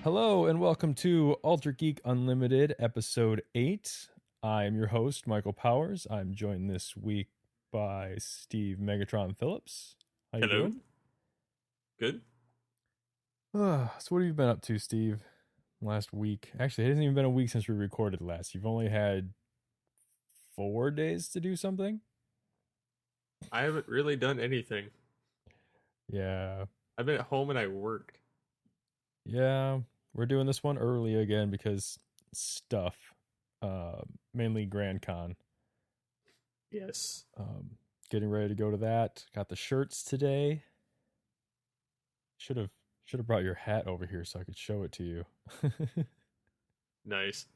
Hello and welcome to Ultra Geek Unlimited, episode 8. I'm your host, Michael Powers. I'm joined this week by Steve Megatron Phillips. How you Hello. doing? Good. So what have you been up to, Steve, last week? Actually, it hasn't even been a week since we recorded last. You've only had 4 days to do something? I haven't really done anything. Yeah. I've been at home and I worked. Yeah. We're doing this one early again because stuff. Mainly GrandCon. Yes. Um, Getting ready to go to that. Got the shirts today. Should have brought your hat over here so I could show it to you. Nice.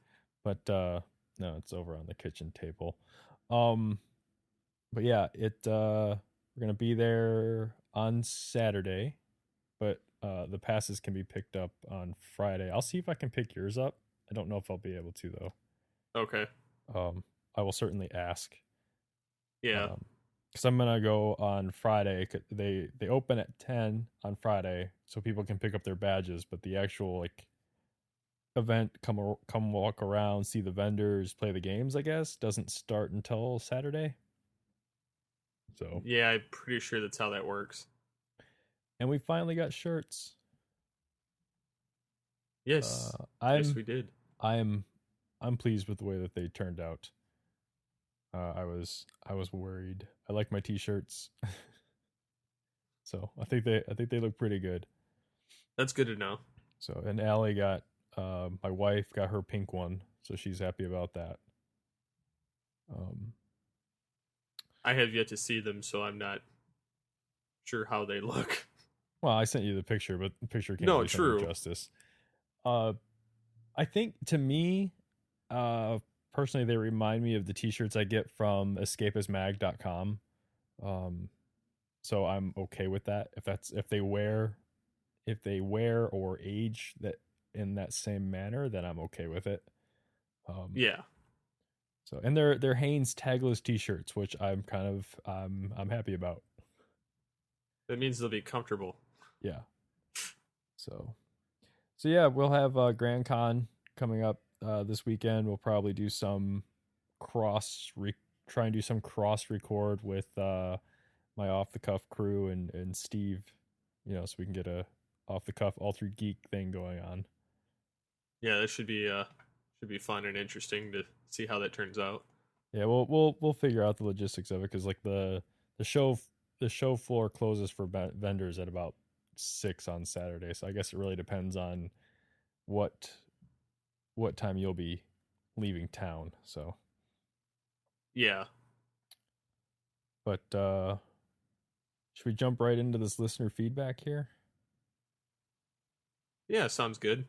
But no, it's over on the kitchen table. Um but yeah, we're going to be there on Saturday, but the passes can be picked up on Friday. I'll see if I can pick yours up. I don't know if I'll be able to though. Okay. I will certainly ask. Yeah. Because I'm gonna go on Friday. They open at 10 on Friday, so people can pick up their badges. But the actual like event, come walk around, see the vendors, play the games, I guess, doesn't start until Saturday. So, Yeah, I'm pretty sure that's how that works. and we finally got shirts. Yes. Yes, I'm we did. I'm I'm pleased with the way that they turned out. I was worried. I like my t-shirts, so I think they look pretty good. That's good to know. So, and Allie got, my wife got her pink one, so she's happy about that. Um, I have yet to see them, so I'm not sure how they look. well, I sent you the picture, but the picture can't No, do something true. justice. Uh, I think to me, uh, personally, they remind me of the t-shirts I get from escapismag.com. Um, so I'm okay with that. If they wear or age that in that same manner, then I'm okay with it. Um, Yeah. So, and they're Hanes tagless T-shirts, which I'm happy about. That means they'll be comfortable. Yeah. So so yeah, we'll have GrandCon coming up this weekend. We'll probably do some try and do some cross record with my off the cuff crew and Steve, so we can get a off the cuff altered geek thing going on. Yeah, that should be fun and interesting to see how that turns out. Yeah, we'll figure out the logistics of it because like the show the show floor closes for vendors at about 6 on Saturday. So I guess it really depends on what time you'll be leaving town. So, Yeah. but should we jump right into this listener feedback here? Yeah, sounds good.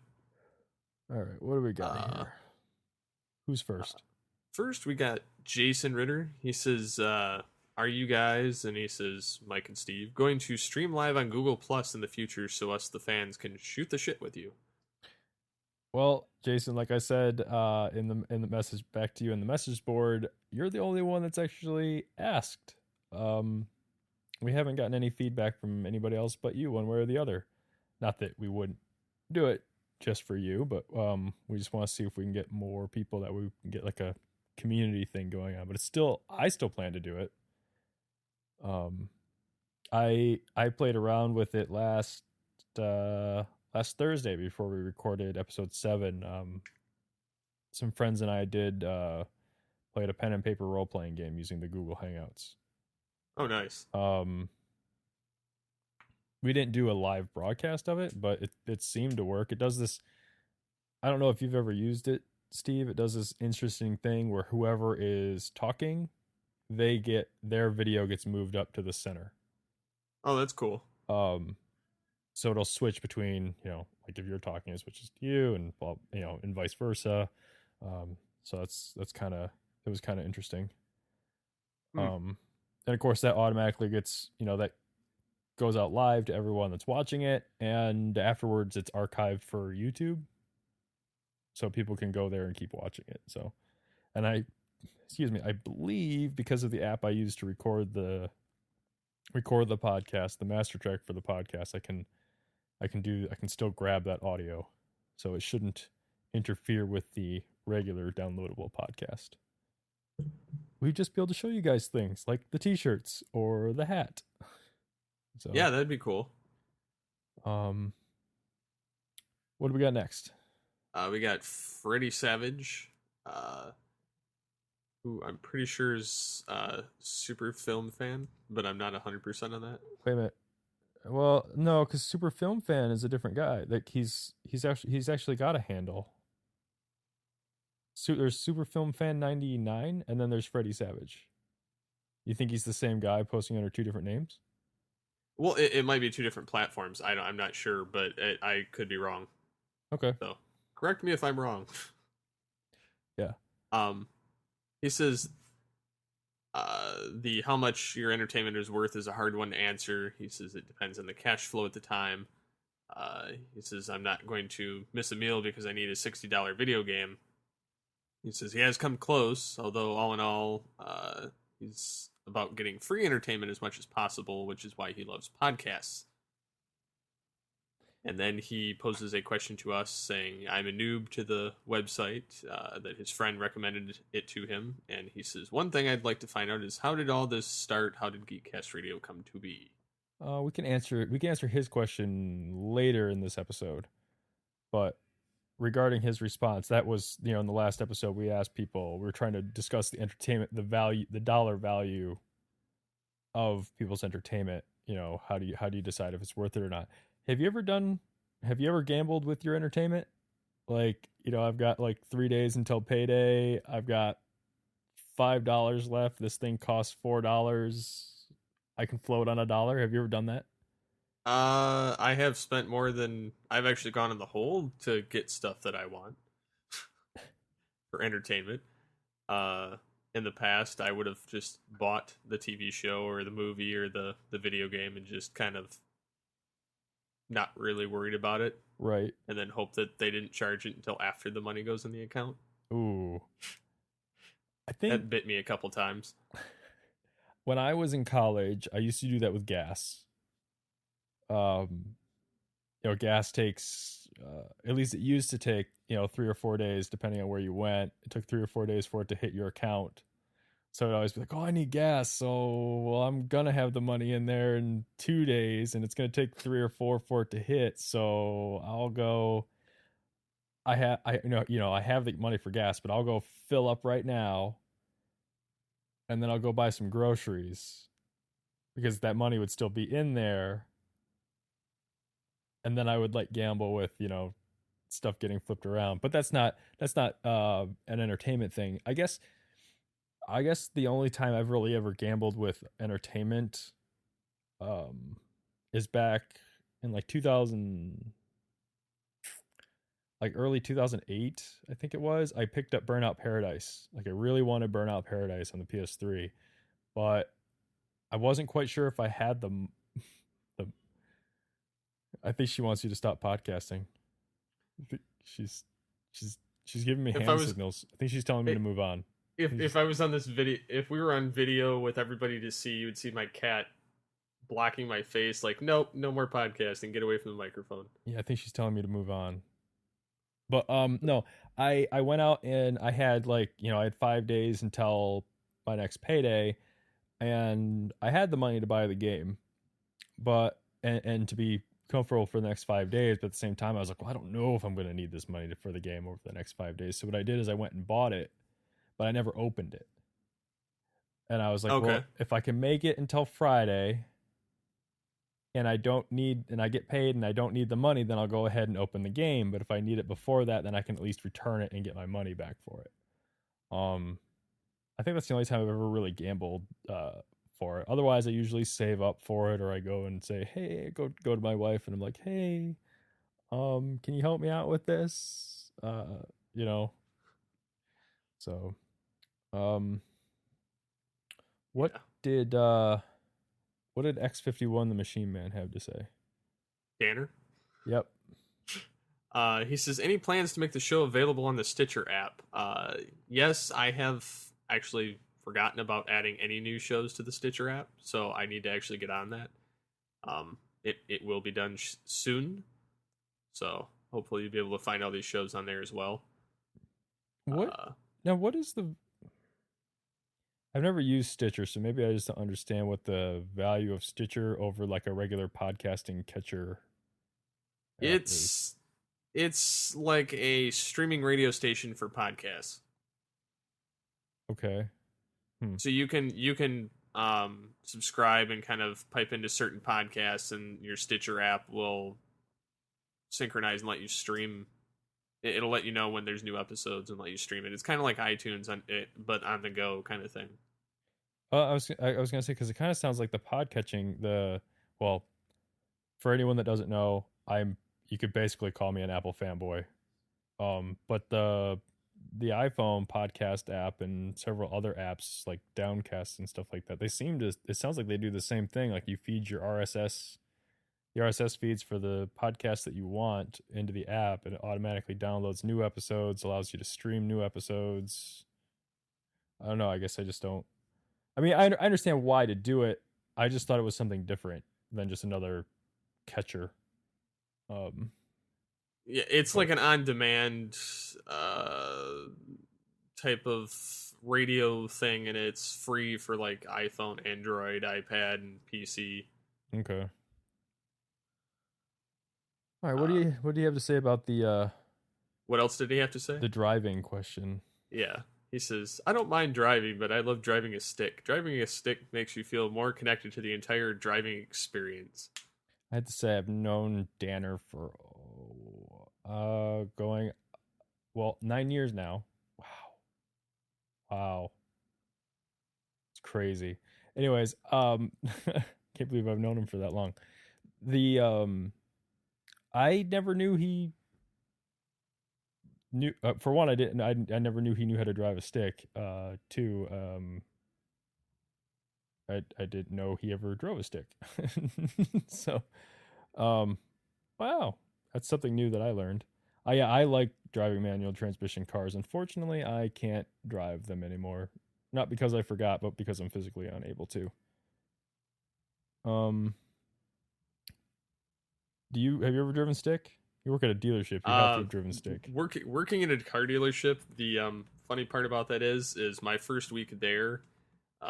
All right, what do we got Uh, here? Who's first? First, we got Jason Ritter. He says, "Are you guys?" And he says, "Mike and Steve going to stream live on Google Plus in the future, so us the fans can shoot the shit with you." Well, Jason, like I said in the message back to you in the message board, you're the only one that's actually asked. Um, we haven't gotten any feedback from anybody else but you, one way or the other. Not that we wouldn't do it just for you, but we just want to see if we can get more people, that we can get like a community thing going on. But I still plan to do it. Um, I played around with it last Thursday before we recorded episode 7. Some friends and I did played a pen and paper role playing game using the Google Hangouts. Oh, nice. We didn't do a live broadcast of it, but it seemed to work. It does this. I don't know if you've ever used it, Steve. It does this interesting thing where whoever is talking, their video gets moved up to the center. Oh, that's cool. Um, so it'll switch between, like if you're talking, it switches to you, and and vice versa. So that's kind of it was kind of interesting. Hmm. And of course that automatically gets, that goes out live to everyone that's watching it, and afterwards it's archived for YouTube, so people can go there and keep watching it. So, and I believe because of the app I use to record the podcast, the master track for the podcast, I can still grab that audio. so it shouldn't interfere with the regular downloadable podcast. We'd just be able to show you guys things like the t-shirts or the hat. So Yeah, that'd be cool. um what do we got next? We got Freddy Savage, who I'm pretty sure is a super film fan, but I'm not 100% on that. Wait a minute. Well, no, because Super Film Fan is a different guy. Like he's actually got a handle. So there's Super Film Fan 99, and then there's Freddy Savage. You think he's the same guy posting under two different names? Well, it might be two different platforms. I'm not sure, but I could be wrong. Okay. So correct me if I'm wrong. Yeah. He says the how much your entertainment is worth is a hard one to answer. He says it depends on the cash flow at the time. He says I'm not going to miss a meal because I need a $60 video game. He says he has come close, although all in all, he's about getting free entertainment as much as possible, which is why he loves podcasts. And then he poses a question to us saying, I'm a noob to the website, that his friend recommended it to him. And he says, one thing I'd like to find out is how did all this start? How did Geekcast Radio come to be? We can answer his question later in this episode. But regarding his response, that was, in the last episode we asked people, we were trying to discuss the entertainment, the value, the dollar value of people's entertainment. How do you decide if it's worth it or not? Have you ever gambled with your entertainment? Like, I've got like 3 days until payday. I've got $5 left. This thing costs $4. I can float on $1. Have you ever done that? I have spent more than I've actually gone in the hole to get stuff that I want for entertainment. In the past, I would have just bought the TV show or the movie or the video game and just kind of not really worried about it. Right. And then hope that they didn't charge it until after the money goes in the account. Ooh. I think that bit me a couple times. When I was in college, I used to do that with gas. Gas takes, at least it used to take, 3 or 4 days, depending on where you went. It took 3 or 4 days for it to hit your account. So I'd always be like, oh, I need gas. So, well, I'm going to have the money in there in 2 days, and it's going to take 3 or 4 for it to hit. So I'll go, I have the money for gas, but I'll go fill up right now. And then I'll go buy some groceries because that money would still be in there. And then I would gamble with, stuff getting flipped around. But that's not an entertainment thing. I guess the only time I've really ever gambled with entertainment is back in 2000, early 2008, I think it was. I picked up Burnout Paradise. I really wanted Burnout Paradise on the PS3, but I wasn't quite sure if I had the I think she wants you to stop podcasting. She's giving me signals. I think she's telling me to move on. If I was on this video, if we were on video with everybody to see, you would see my cat blocking my face. Nope, no more podcasting. Get away from the microphone. Yeah, I think she's telling me to move on. But no, I went out and I had I had 5 days until my next payday, and I had the money to buy the game, but and to be comfortable for the next 5 days. But at the same time, I was like, well, I don't know if I'm going to need this money for the game over the next 5 days. So what I did is I went and bought it, but I never opened it. And I was like, okay, well, if I can make it until Friday and I get paid and I don't need the money, then I'll go ahead and open the game. But if I need it before that, then I can at least return it and get my money back for it. I think that's the only time I've ever really gambled for it. Otherwise, I usually save up for it, or I go and say, hey, go to my wife and I'm like, hey, can you help me out with this? So, what did X51 the Machine Man have to say? Tanner? Yep. He says, any plans to make the show available on the Stitcher app? Yes, I have actually forgotten about adding any new shows to the Stitcher app, so I need to actually get on that. It will be done soon, so hopefully you'll be able to find all these shows on there as well. What Uh, now? What is the? I've never used Stitcher, so maybe I just don't understand what the value of Stitcher over like a regular podcasting catcher app is. it's it's like a streaming radio station for podcasts. Okay. Hmm. So you can subscribe and kind of pipe into certain podcasts, and your Stitcher app will synchronize and let you stream. It'll let you know when there's new episodes and let you stream it. It's kind of like iTunes on it, but on the go kind of thing. I was gonna say because it kind of sounds like the podcatching. Well, for anyone that doesn't know, you could basically call me an Apple fanboy. But the iPhone podcast app and several other apps like Downcast and stuff like that, they seem to. It sounds like they do the same thing. Like you feed the RSS feeds for the podcast that you want into the app, and it automatically downloads new episodes, allows you to stream new episodes. I don't know. I guess I just don't. I mean, I understand why to do it. I just thought it was something different than just another catcher. Um, Yeah, it's but like an on-demand uh, type of radio thing, and it's free for like iPhone, Android, iPad, and PC. okay. All right. Uh, What do you have to say about what else did he have to say? the driving question? Yeah. He says, I don't mind driving, but I love driving a stick. Driving a stick makes you feel more connected to the entire driving experience. I had to say I've known Danner for going 9 years now. Wow. Wow. It's crazy. Anyways, can't believe I've known him for that long. The I never knew he knew for one I didn't I never knew he knew how to drive a stick. Two, I didn't know he ever drove a stick. So, um wow, that's something new that I learned. Yeah, I like driving manual transmission cars. Unfortunately, I can't drive them anymore. Not because I forgot, but because I'm physically unable to. Um, have you ever driven stick? You work at a dealership. You have to Uh, have driven stick. working in a car dealership, the funny part about that is my first week there,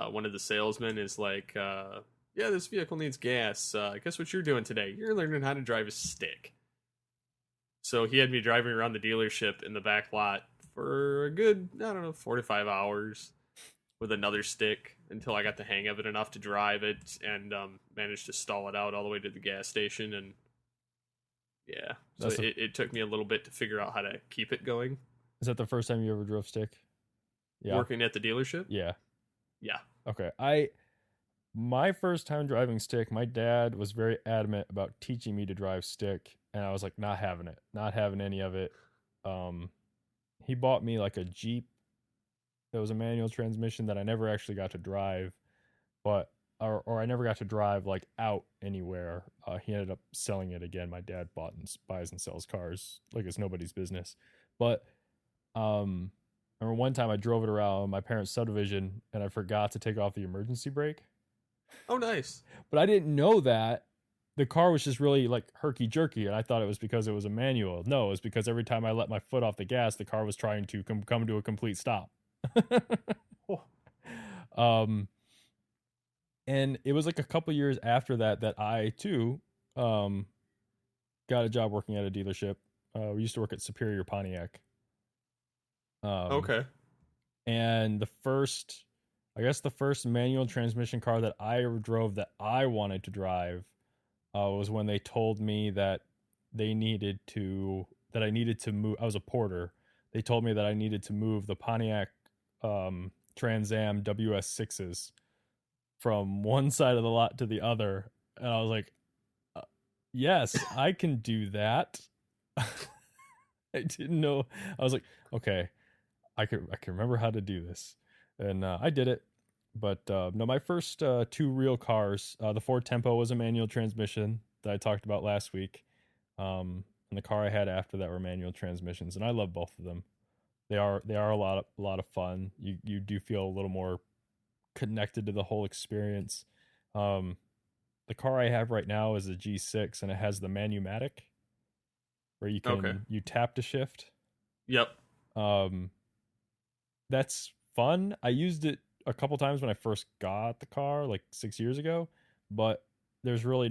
one of the salesmen is like, yeah, this vehicle needs gas. Guess what you're doing today? You're learning how to drive a stick. So he had me driving around the dealership in the back lot for a good, I don't know, 4 to 5 hours with another stick until I got the hang of it enough to drive it and managed to stall it out all the way to the gas station. And yeah, so That's the it took me a little bit to figure out how to keep it going. Is that the first time you ever drove stick? Yeah. Working at the dealership? Yeah. Yeah. Okay. My first time driving stick, my dad was very adamant about teaching me to drive stick, and I was like, not having it, not having any of it. Um, he bought me like a Jeep that was a manual transmission that I never actually got to drive, but or I never got to drive like out anywhere. He ended up selling it again. My dad buys and sells cars like it's nobody's business. But I remember one time I drove it around my parents' subdivision and I forgot to take off the emergency brake. Oh, nice. But I didn't know that the car was just really like herky jerky, and I thought it was because it was a manual. No, it was because every time I let my foot off the gas, the car was trying to come to a complete stop. Oh, um, and it was like a couple years after that that I too um got a job working at a dealership. We used to work at Superior Pontiac. Um, okay. and the first manual transmission car that I ever drove that I wanted to drive was when they told me that I needed to move. I was a porter. They told me that I needed to move the Pontiac Trans Am WS6s from one side of the lot to the other, and I was like, yes, I can do that. I didn't know. I was like, okay, I can remember how to do this, and I did it. But no, my first two real cars, the Ford Tempo was a manual transmission that I talked about last week, and the car I had after that were manual transmissions, and I love both of them. They are a lot of fun. You do feel a little more connected to the whole experience. Um, the car I have right now is a G6, and it has the Manumatic, where Okay. you tap to shift. Yep. Um, that's fun. I used it a couple times when I first got the car, like 6 years ago, but there's really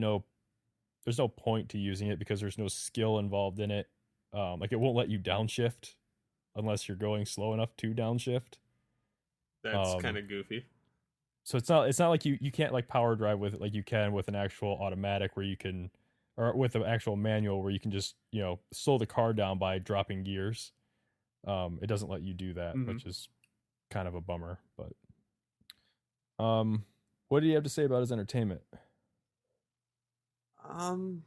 there's no point to using it because there's no skill involved in it. Like it won't let you downshift unless you're going slow enough to downshift. That's kind Um, of goofy. so it's not like you can't like power drive with it like you can with an actual automatic where you can, or with an actual manual where you can just slow the car down by dropping gears. It doesn't let you do that, Hmm. which is kind of a bummer. But what do you have to say about his entertainment? Um,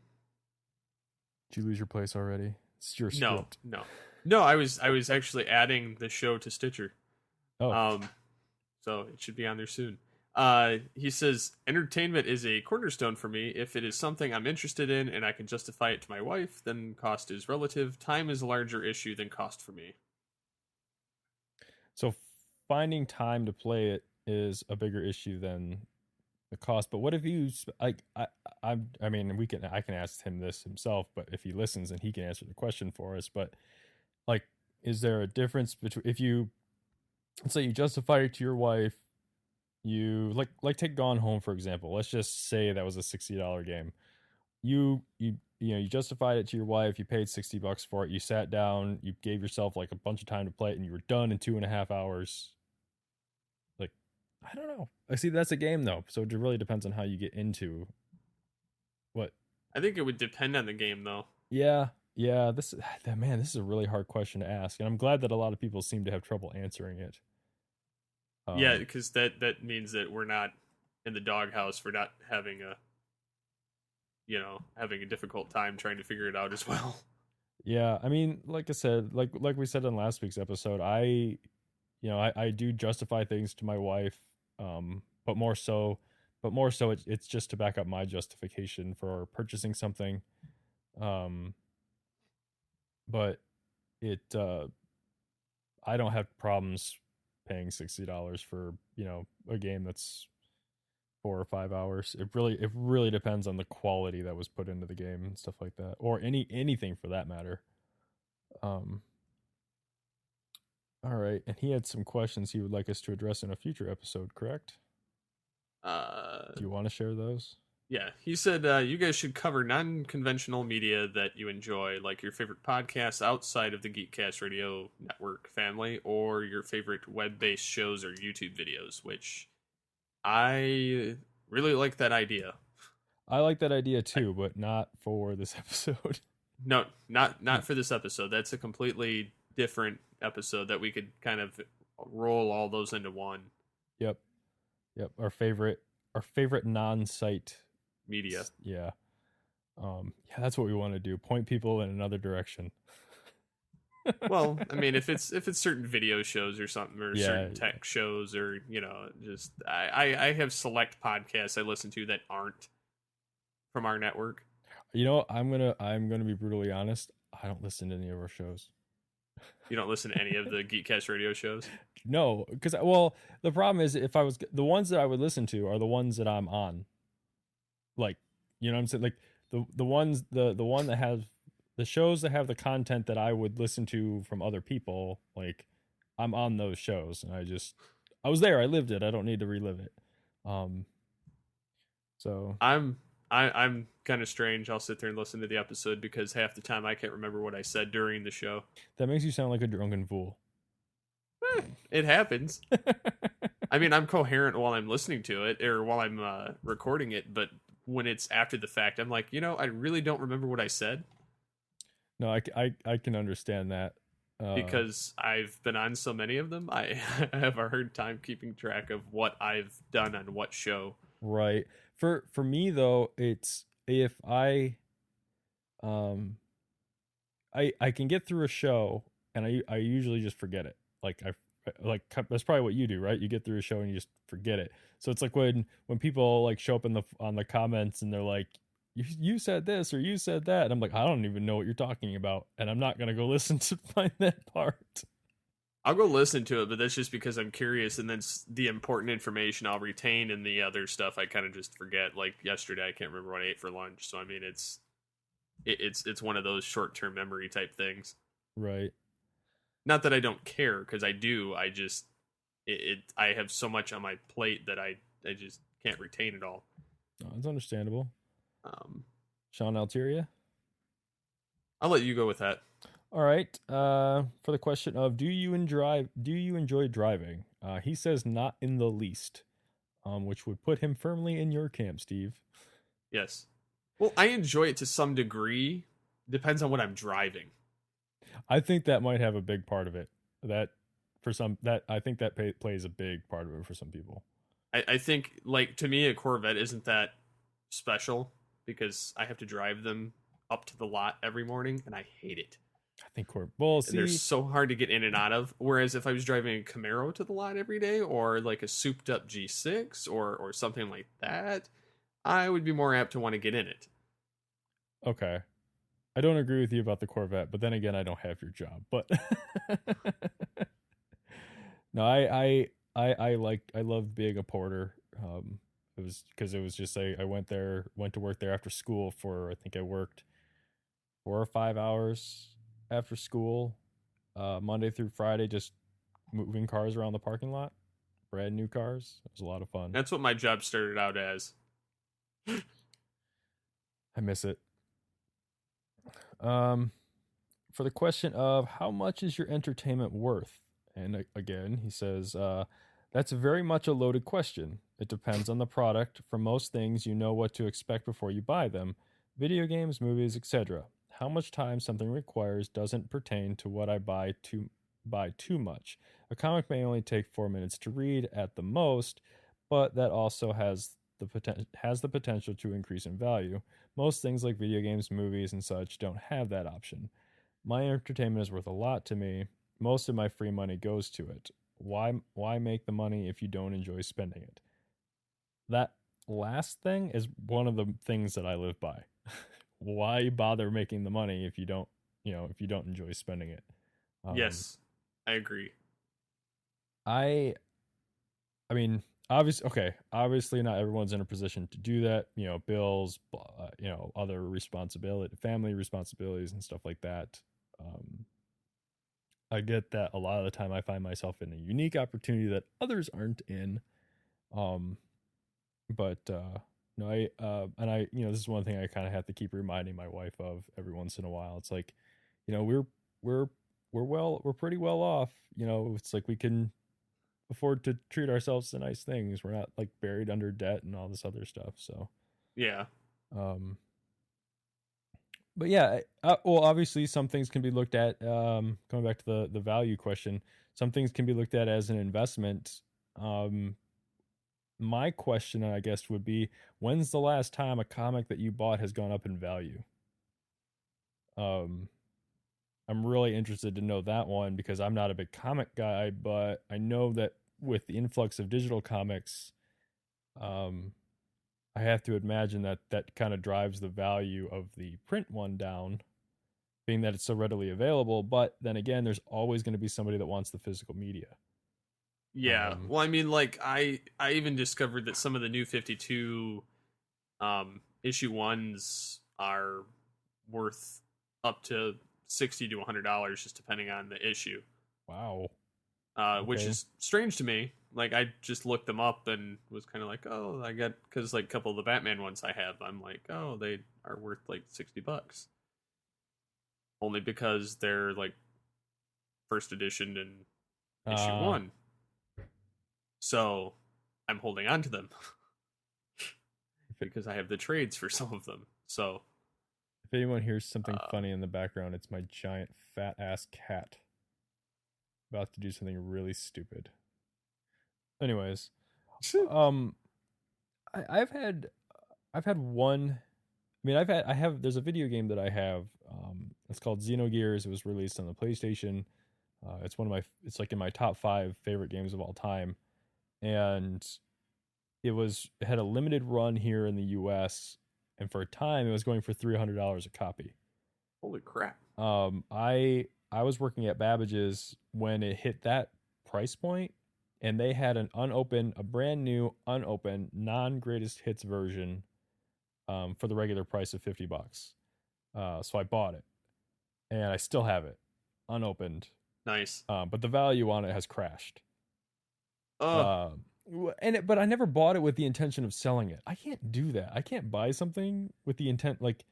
Did you lose your place already? It's your no, script. no, no. I was actually adding the show to Stitcher. Oh, Um, so it should be on there soon. He says entertainment is a cornerstone for me. If it is something I'm interested in and I can justify it to my wife, then cost is relative. Time is a larger issue than cost for me. so finding time to play it is a bigger issue than the cost. But what if you like? I mean, I can ask him this himself, but if he listens, and he can answer the question for us. But like, is there a difference between if you, let's say you justify it to your wife, you take Gone Home for example. Let's just say that was a $60 game. You justified it to your wife. You paid $60 for it. You sat down. You gave yourself like a bunch of time to play it, and you were done in 2.5 hours. Like, I don't know. I see that's a game though, so it really depends on how you get into what. I think it would depend on the game, though. Yeah, yeah. Man, this is a really hard question to ask, and I'm glad that a lot of people seem to have trouble answering it. Yeah, Um, because that means that we're not in the doghouse for not having having a difficult time trying to figure it out as well. yeah. I mean, like I said, like we said in last week's episode, I do justify things to my wife, but more so, it's just to back up my justification for purchasing something. Um, but it I don't have problems paying $60 for a game that's 4 or 5 hours. It really depends on the quality that was put into the game and stuff like that, or anything for that matter. Um, all right, and he had some questions he would like us to address in a future episode. Correct? Uh, Do you want to share those? yeah, he said you guys should cover non-conventional media that you enjoy, like your favorite podcasts outside of the Geekcast Radio Network family, or your favorite web-based shows or YouTube videos. Which I really like that idea. I like that idea I, too, but not for this episode. no, not for this episode. That's a completely different episode that we could kind of roll all those into one Yep, yep. Our favorite non-site. media. Yeah, yeah. That's what we want to do. Point people in another direction. Well, I mean, if it's certain video shows or something, or Yeah, certain tech shows, or just I have select podcasts I listen to that aren't from our network. I'm gonna be brutally honest. I don't listen to any of our shows. You don't listen to any of the Geekcast radio shows. No, because well, the problem is if I was the ones that I would listen to are the ones that I'm on. Like, you know what I'm saying? Like the ones the one that has the shows that have the content that I would listen to from other people. Like, I'm on those shows, and I was there. I lived it. I don't need to relive it. Um. So I'm kind of strange. I'll sit there and listen to the episode because half the time I can't remember what I said during the show. that makes you sound like a drunken fool. It happens. I mean, I'm coherent while I'm listening to it or while I'm recording it, but when it's after the fact, I'm like, I really don't remember what I said No, I can understand that. because I've been on so many of them. I have a hard time keeping track of what I've done on what show. Right. For me though, it's if um I can get through a show and I usually just forget it. Like that's probably what you do, right? You get through a show and you just forget it. So it's like when people like show up on the comments and they're like, you said this or you said that, and I'm like, I don't even know what you're talking about, and I'm not gonna go listen to find that part. I'll go listen to it, but that's just because I'm curious, and then the important information I'll retain, and the other stuff I kind of just forget. Like yesterday, I can't remember what I ate for lunch. So I mean, it's one of those short term memory type things. Right. Not that I don't care, because I do. I just I have so much on my plate that I just can't retain it all. Oh, it's understandable. Um, Sean Altiria. I'll let you go with that. All right. For the question of do you enjoy driving? He says not in the least. Which would put him firmly in your camp, Steve. Yes. Well, I enjoy it to some degree. Depends on what I'm driving. I think that might have a big part of it. That for some that I think that plays a big part of it for some people. I think, like, to me, a Corvette isn't that special because I have to drive them up to the lot every morning, and I hate it. I think well, And they're see, so hard to get in and out of. Whereas if I was driving a Camaro to the lot every day, or like a souped up G6 or something like that, I would be more apt to want to get in it. okay. I don't agree with you about the Corvette, but then again, I don't have your job. But no, I loved being a porter. It was because it was just I went to work there after school for I think I worked 4 or 5 hours after school, Monday through Friday, just moving cars around the parking lot, brand new cars. It was a lot of fun. That's what my job started out as. I miss it. Um, for the question of how much is your entertainment worth? And again, he says, that's very much a loaded question. It depends on the product. For most things, you know what to expect before you buy them. Video games, movies, etc. How much time something requires doesn't pertain to what I buy too much. A comic may only take 4 minutes to read at the most, but that also has the potential to increase in value. Most things like video games, movies, and such don't have that option. My entertainment is worth a lot to me. Most of my free money goes to it. Why make the money if you don't enjoy spending it? That last thing is one of the things that I live by. Why bother making the money if you don't, if you don't enjoy spending it? Yes, I agree. I I mean, obviously not everyone's in a position to do that, bills, other responsibility, family responsibilities and stuff like that. Um I get that a lot of the time I find myself in a unique opportunity that others aren't in. Um, but no, this is one thing I kind of have to keep reminding my wife of every once in a while. It's like, we're we're we're pretty well off. It's like we can afford to treat ourselves to nice things. We're not like buried under debt and all this other stuff. So, Yeah. um, but yeah, well, obviously, some things can be looked at. Going back to the value question, some things can be looked at as an investment. Um, my question, I guess, would be, when's the last time a comic that you bought has gone up in value? Um, I'm really interested to know that one because I'm not a big comic guy, but I know that with the influx of digital comics, um, I have to imagine that that kind of drives the value of the print one down, being that it's so readily available. But then again, there's always going to be somebody that wants the physical media. Yeah. Well, I mean, like, I even discovered that some of the new 52 issue ones are worth up to $60 to $100 just depending on the issue. Wow. Which Okay. is strange to me. Like, I just looked them up and was kind of like, oh, I got, because like a couple of the Batman ones I have, I'm like, oh, they are worth like $60, only because they're like first edition and issue Uh, one. So I'm holding on to them if, it, because I have the trades for some of them. So if anyone hears something uh, funny in the background, it's my giant fat ass cat about to do something really stupid. Anyways, um, I've had one. I mean, I have. There's a video game that I have. It's called Xenogears. It was released on the PlayStation. It's one of my. It's like in my top 5 favorite games of all time, and it had a limited run here in the U.S. and for a time it was going for $300 a copy. holy crap. I was working at Babbage's when it hit that price point, and they had a brand new unopened, non greatest hits version, for the regular price of $50. So I bought it, and I still have it unopened. Nice. But the value on it has crashed. Oh, Um, but I never bought it with the intention of selling it. I can't do that. I can't buy something with the intent like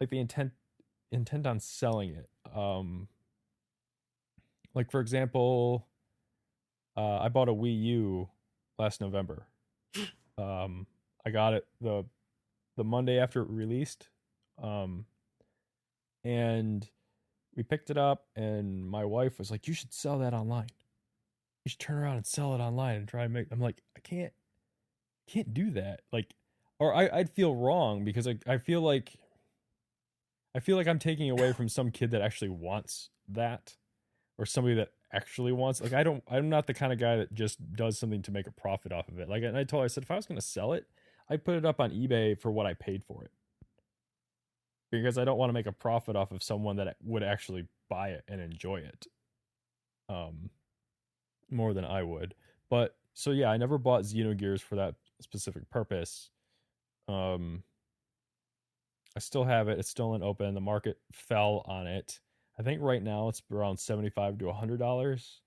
the intent on selling it. Like for example, I bought a Wii U last November. Um, I got it the Monday after it released. Um, and we picked it up, and my wife was like, "You should sell that online. You should turn around and sell it online and try and make." I'm like, I can't do that. Like, or I'd feel wrong because I feel like I'm taking away from some kid that actually wants that, or somebody that actually wants. Like, I'm not the kind of guy that just does something to make a profit off of it. Like, and I said if I was going to sell it, I'd put it up on eBay for what I paid for it, because I don't want to make a profit off of someone that would actually buy it and enjoy it. Um, More than I would. But so yeah, I never bought Xenogears for that specific purpose. Um, I still have it. It's still in open. The market fell on it. I think right now it's around $75 to $100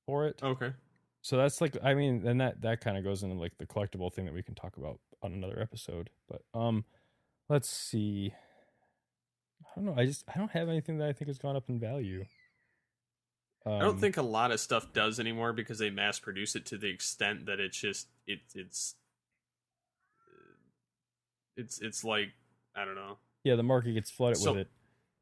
for it. okay. So that's like, I mean, and that kind of goes into like the collectible thing that we can talk about on another episode. But let's see. I don't know. I don't have anything that I think has gone up in value. I don't Um, think a lot of stuff does anymore because they mass produce it to the extent that it's just it's like I don't know. yeah, the market gets flooded with So it.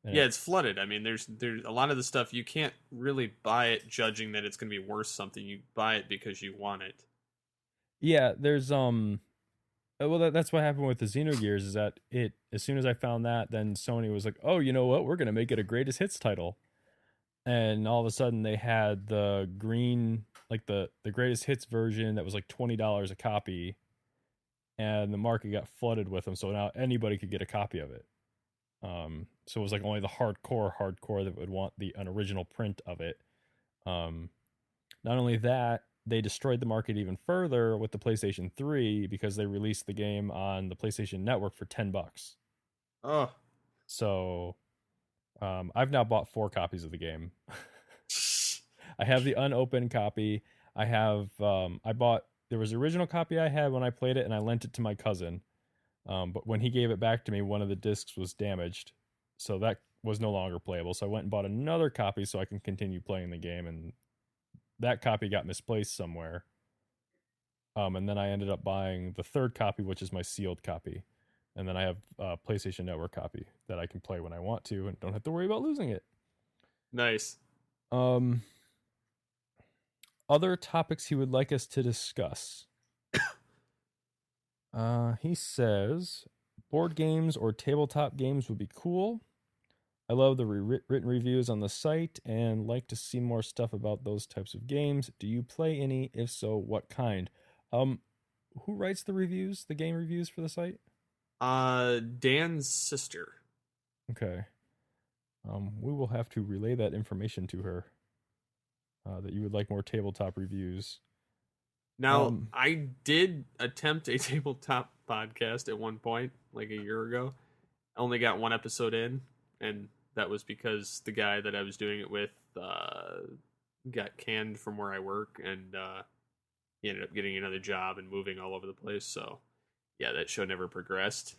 And yeah, it's flooded. I mean, there's a lot of the stuff you can't really buy it judging that it's going to be worth something. You buy it because you want it. yeah, there's well, that's what happened with the Xenogears. Is that it? As soon as I found that, then Sony was like, "Oh, you know what? We're gonna make it a greatest hits title." And all of a sudden, they had the green, like the greatest hits version that was like $20 a copy, and the market got flooded with them. So now anybody could get a copy of it. So it was like only the hardcore that would want an original print of it. Um, Not only that, they destroyed the market even further with the PlayStation 3 because they released the game on the PlayStation Network for $10. Oh, So I've now bought 4 copies of the game. I have the unopened copy. I bought there was the original copy I had when I played it, and I lent it to my cousin. But when he gave it back to me, one of the discs was damaged, so that was no longer playable. So I went and bought another copy so I can continue playing the game, and that copy got misplaced somewhere. And then I ended up buying the third copy, which is my sealed copy. And then I have a PlayStation Network copy that I can play when I want to and don't have to worry about losing it. nice. Um, Other topics he would like us to discuss. He says board games or tabletop games would be cool. I love the written reviews on the site and like to see more stuff about those types of games. Do you play any? If so, what kind? Um, who writes the reviews, the game reviews for the site? Dan's sister. Okay. We will have to relay that information to her. That you would like more tabletop reviews. Now, I did attempt a tabletop podcast at one point, like a year ago. I only got one episode in, and that was because the guy that I was doing it with got canned from where I work, and he ended up getting another job and moving all over the place. So, yeah, that show never progressed.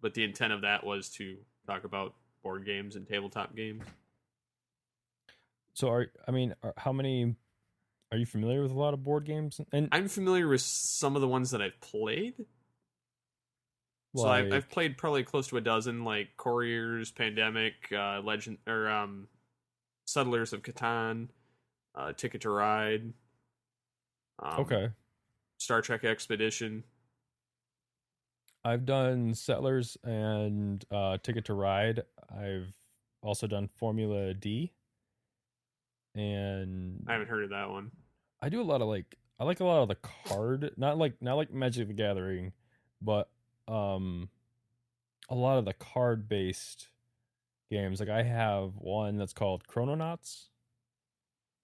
But the intent of that was to talk about board games and tabletop games. So, how many? Are you familiar with a lot of board games? And I'm familiar with some of the ones that I've played. So I've like, played probably close to a dozen, like Couriers, Pandemic, Legend, or Settlers of Catan, Ticket to Ride, um, okay, Star Trek Expedition. I've done Settlers and Ticket to Ride. I've also done Formula D, and I haven't heard of that one. I do a lot of I like a lot of the card, not like Magic the Gathering, but um a lot of the card based games. Like I have one that's called Chrononauts.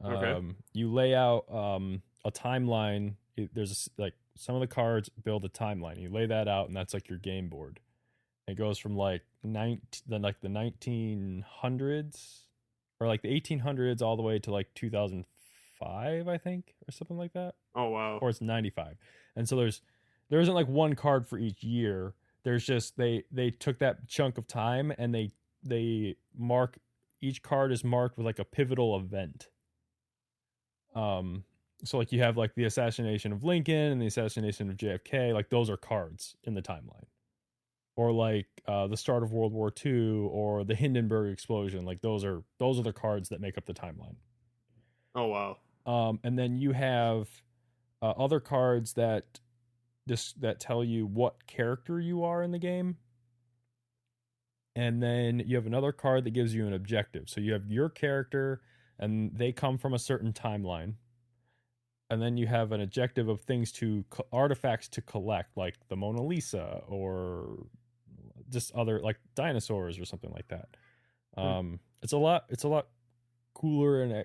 Okay. You lay out a timeline. There's like some of the cards build a timeline. You lay that out, and that's like your game board. It goes from like the 1900s or like the 1800s all the way to like 2005, I think, or something like that. Oh wow. Or it's 95. And so there isn't like one card for each year. There's just they took that chunk of time and they mark each card is marked with like a pivotal event. Um so like you have like the assassination of Lincoln and the assassination of JFK, like those are cards in the timeline. Or like the start of World War II or the Hindenburg explosion, like those are the cards that make up the timeline. Oh wow. And then you have other cards that tell you what character you are in the game, and then you have another card that gives you an objective. So you have your character, and they come from a certain timeline, and then you have an objective of things to artifacts to collect, like the Mona Lisa or just other like dinosaurs or something like that. Hmm. It's a lot cooler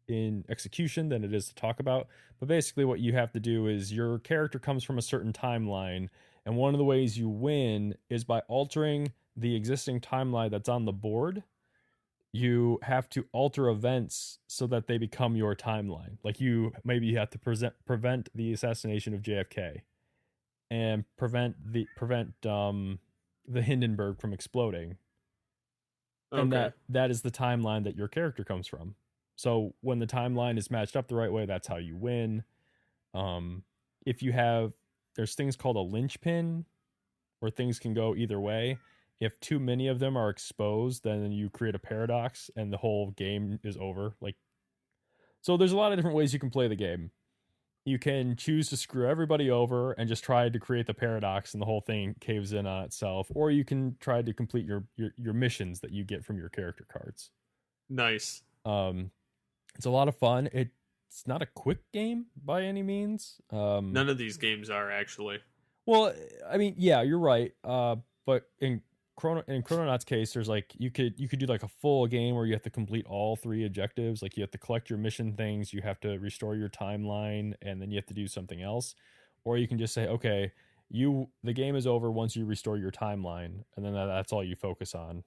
in execution than it is to talk about. But basically, what you have to do is your character comes from a certain timeline, and one of the ways you win is by altering the existing timeline that's on the board. You have to alter events so that they become your timeline. Like you have to prevent the assassination of JFK and prevent the Hindenburg from exploding, and Okay. that is the timeline that your character comes from. So when the timeline is matched up the right way, that's how you win. Um, if you have, there's things called a linchpin, where things can go either way. If too many of them are exposed, then you create a paradox, and the whole game is over. Like, so there's a lot of different ways you can play the game. You can choose to screw everybody over and just try to create the paradox, and the whole thing caves in on itself, or you can try to complete your missions that you get from your character cards. Nice. Um, it's a lot of fun. It's not a quick game by any means. None of these games are actually. Well, I mean, yeah, you're right. But in Chrononauts case, there's like you could do like a full game where you have to complete all three objectives. Like you have to collect your mission things, you have to restore your timeline, and then you have to do something else. Or you can just say, okay, the game is over once you restore your timeline, and then that's all you focus on.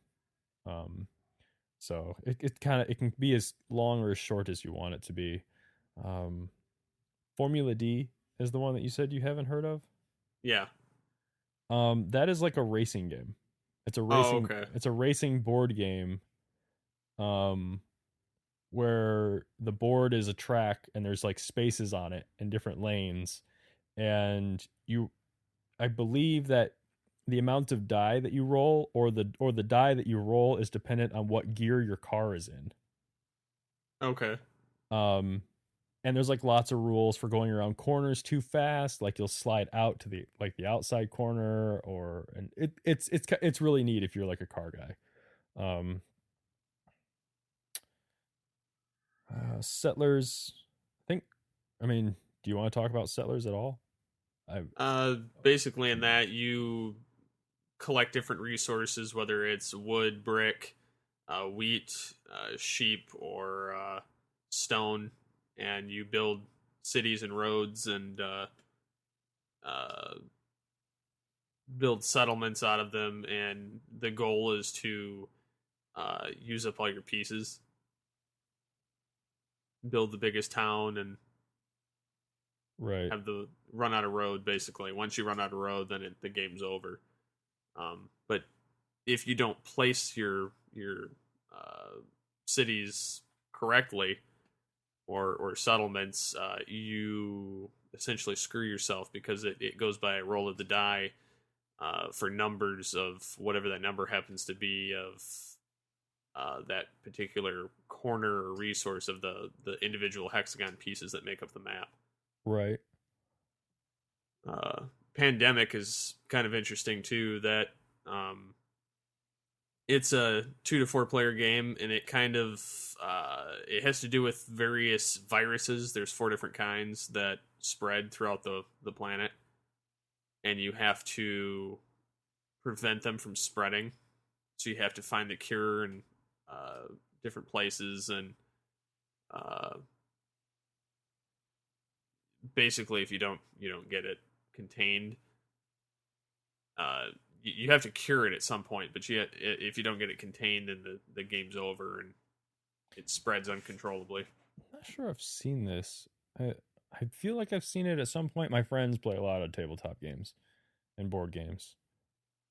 Um, so it can be as long or as short as you want it to be. Um, Formula D is the one that you said you haven't heard of. Yeah. That is like a racing game. Oh okay. It's a racing board game. Um, where the board is a track and there's like spaces on it in different lanes, and I believe that the amount of die that you roll or the die that you roll is dependent on what gear your car is in. Okay. Um, and there's like lots of rules for going around corners too fast. Like you'll slide out to the outside corner, and it's really neat if you're like a car guy. Um, Settlers, I think. I mean, do you want to talk about Settlers at all? I Basically, in that you collect different resources, whether it's wood, brick, wheat, sheep, or stone, and you build cities and roads and uh, build settlements out of them. And the goal is to use up all your pieces, build the biggest town, and right, have the run out of road. Basically, once you run out of road, then the game's over. But if you don't place your cities correctly or settlements, you essentially screw yourself because it goes by a roll of the die for numbers of whatever that number happens to be of that particular corner or resource of the individual hexagon pieces that make up the map. right, Uh, Pandemic is kind of interesting too. That um, it's a 2 to 4 player game, and it kind of it has to do with various viruses. There's 4 different kinds that spread throughout the planet, and you have to prevent them from spreading. So you have to find the cure in different places, and uh, basically, if you don't get it contained, uh, you have to cure it at some point, but if you don't get it contained, then the game's over and it spreads uncontrollably. I'm not sure I've seen this. I feel like I've seen it at some point. My friends play a lot of tabletop games and board games,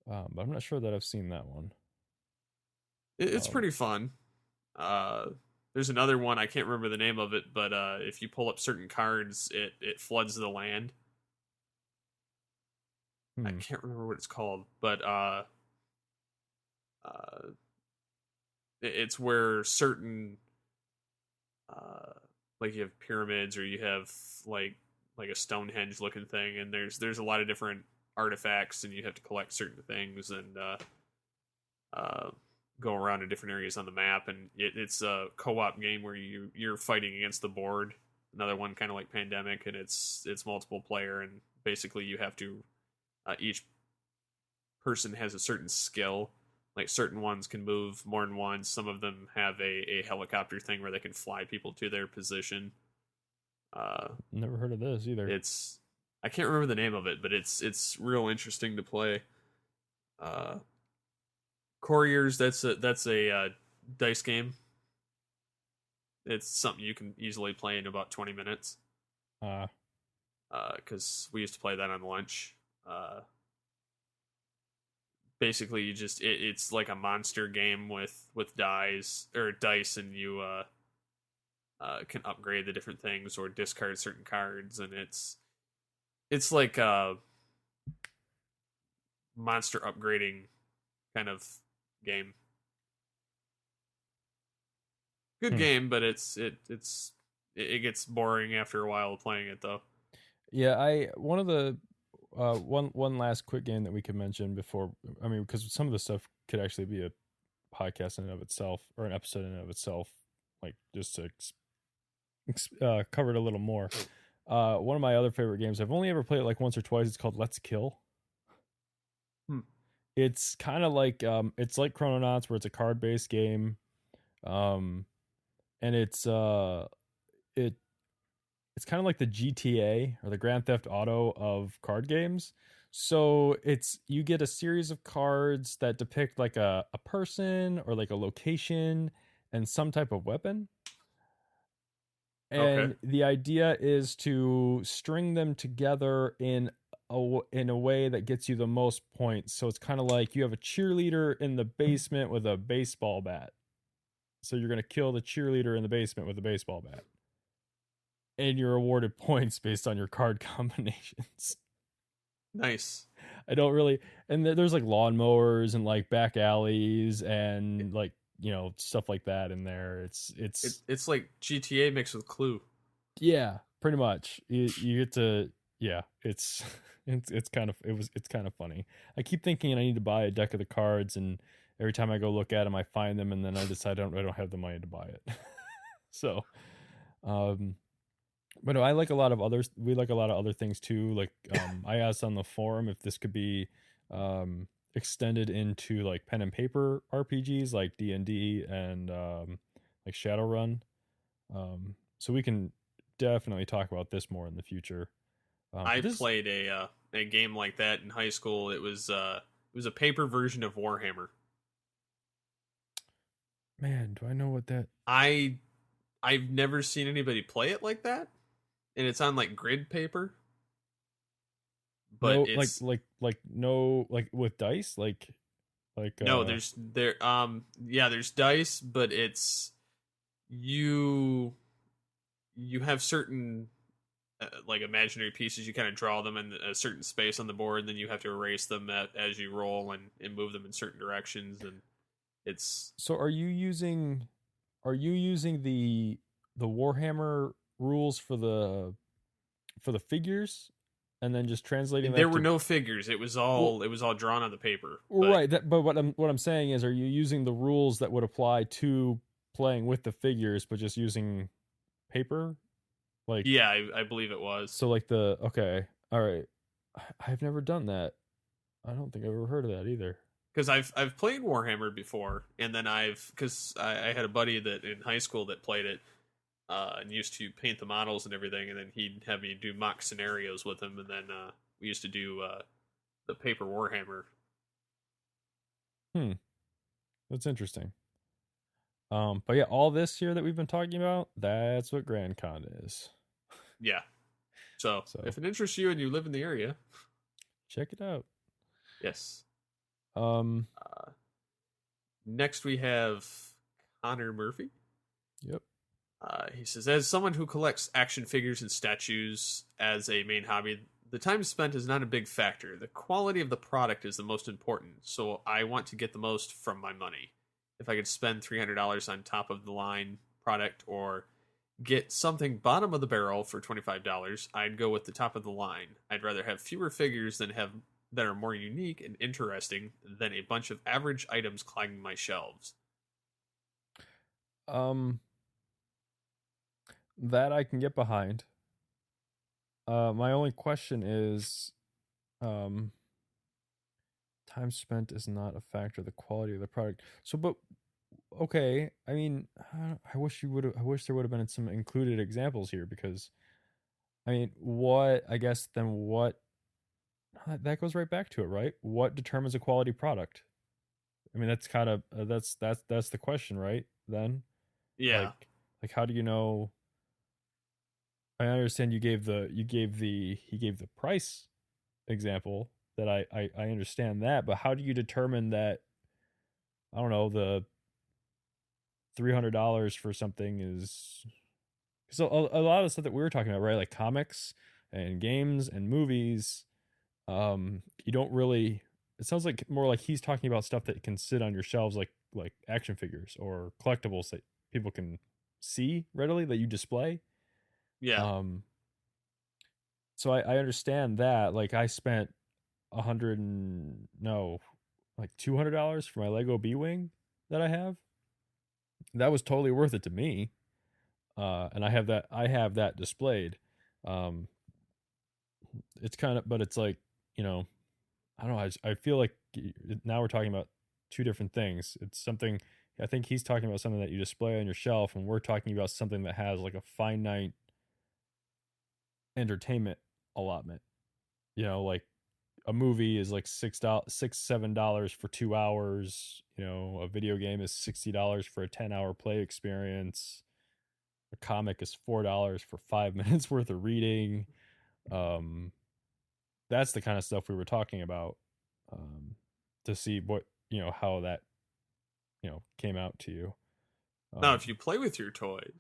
but I'm not sure that I've seen that one. It's Um, pretty fun. Uh, there's another one I can't remember the name of it, but if you pull up certain cards, it floods the land. I hmm. can't remember what it's called, but uh, it's where certain uh, like you have pyramids or you have like like a Stonehenge looking thing, and there's a lot of different artifacts, and you have to collect certain things and uh, go around in different areas on the map, and it's a co-op game where you're fighting against the board. Another one kind of like Pandemic, and it's multiple player, and basically you have to each person has a certain skill. Like certain ones can move more than once. Some of them have a helicopter thing where they can fly people to their position. Uh, Never heard of this either. it's I can't remember the name of it, but it's real interesting to play. Uh, Couriers, that's a dice game. It's something you can easily play in about 20 minutes. Uh, Because we used to play that on lunch. Basically, it's like a monster game with dice, and you can upgrade the different things or discard certain cards, and it's like a monster upgrading kind of game. Good hmm. game, but it gets boring after a while playing it though. Yeah, I one of the one last quick game that we could mention before. I mean, because some of the stuff could actually be a podcast in and of itself or an episode in and of itself, like just to cover it a little more. One of my other favorite games. I've only ever played it like once or twice. It's called Let's Kill. Hmm. It's kind of like it's like Chrononauts, where it's a card based game, um, and it it's kind of like the GTA or the Grand Theft Auto of card games. So it's you get a series of cards that depict like a person or like a location and some type of weapon. Okay. And the idea is to string them together in a way that gets you the most points. So it's kind of like you have a cheerleader in the basement with a baseball bat. So you're going to kill the cheerleader in the basement with a baseball bat. And you're awarded points based on your card combinations. Nice. I don't really, and there's like lawnmowers and like back alleys and like stuff like that in there. It's like GTA mixed with Clue. Yeah, pretty much. You get to yeah. It's it's kind of funny. I keep thinking I need to buy a deck of the cards, and every time I go look at them, I find them, and then I decide I don't have the money to buy it. So, um, but no, I like a lot of others. We like a lot of other things too. Like I asked on the forum if this could be extended into like pen and paper RPGs like D&D and like Shadowrun. So we can definitely talk about this more in the future. I But this played a game like that in high school. It was a paper version of Warhammer. man, do I know what that? I I've never seen anybody play it like that, and it's on like grid paper, but No, it's no, like with dice, like no, there's dice, but it's you you have certain like imaginary pieces. You kind of draw them in a certain space on the board, and then you have to erase them as you roll and move them in certain directions. And it's So are you using the Warhammer rules for the figures and then just translating there that were to no figures. well, It was all drawn on the paper. But right, that but what I'm saying is are you using the rules that would apply to playing with the figures but just using paper? Like yeah, I believe it was so like the okay, all right. I've never done that. I don't think I've ever heard of that either. because I've played Warhammer before, and then I had a buddy that in high school that played it. And used to paint the models and everything, and then he'd have me do mock scenarios with him, and then we used to do the paper Warhammer. Hmm, that's interesting. But yeah, all this here that we've been talking about, that's what GrandCon is. Yeah. So So if it interests you and you live in the area, check it out. yes. Um, Uh, Next we have Connor Murphy. yep. He says, as someone who collects action figures and statues as a main hobby, the time spent is not a big factor. The quality of the product is the most important, so I want to get the most from my money. If I could spend $300 on top of the line product or get something bottom of the barrel for $25, I'd go with the top of the line. I'd rather have fewer figures than have that are more unique and interesting than a bunch of average items clogging my shelves. Um, that I can get behind. My only question is, um, time spent is not a factor. The quality of the product. So, but okay. I mean, I wish you would. I wish there would have been some included examples here because I mean, what? I guess then what? That goes right back to it, right? What determines a quality product? I mean, that's kind of that's the question, right? Then, Yeah, like, how do you know? I understand you gave the price example that I understand that, but how do you determine that? I don't know, the $300 for something is because a lot of the stuff that we were talking about, right? Like comics and games and movies. You don't really. It sounds like more like he's talking about stuff that can sit on your shelves, like action figures or collectibles that people can see readily that you display. yeah. Um, so I understand that. Like I spent a hundred and no, like $200 for my Lego B Wing that I have. That was totally worth it to me. And I have that displayed. Um, it's kind of, but it's like, you know, I don't know. I feel like now we're talking about two different things. It's something, I think he's talking about something that you display on your shelf, and we're talking about something that has like a finite entertainment allotment. You know, like a movie is like $7 for 2 hours. You know, a video game is $60 for a 10-hour play experience. A comic is $4 for 5 minutes worth of reading. Um, that's the kind of stuff we were talking about. To see what how that came out to you. Now, if Um, you play with your toys,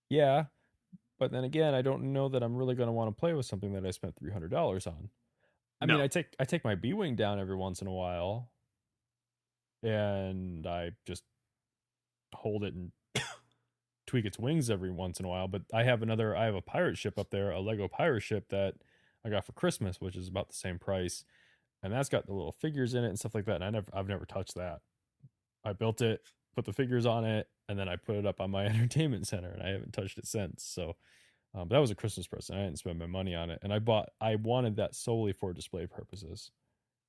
yeah, but then again, I don't know that I'm really going to want to play with something that I spent $300 on. I mean, no. I take my B wing down every once in a while, and I just hold it and tweak its wings every once in a while. But I have a pirate ship up there, a Lego pirate ship that I got for Christmas, which is about the same price, and that's got the little figures in it and stuff like that. And I've never touched that. I built it, put the figures on it, and then I put it up on my entertainment center, and I haven't touched it since. So, but that was a Christmas present. I didn't spend my money on it, and I wanted that solely for display purposes.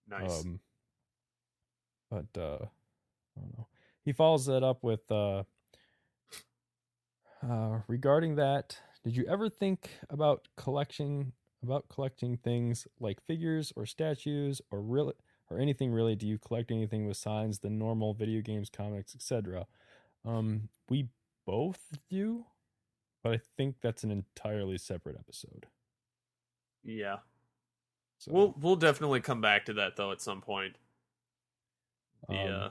Nice. Um, but I don't know. He follows that up with regarding that. Did you ever think about collecting things like figures or statues or anything really? Do you collect anything with signs than normal video games, comics, etc.? We both do, but I think that's an entirely separate episode. Yeah. So, We'll definitely come back to that though at some point. The um, uh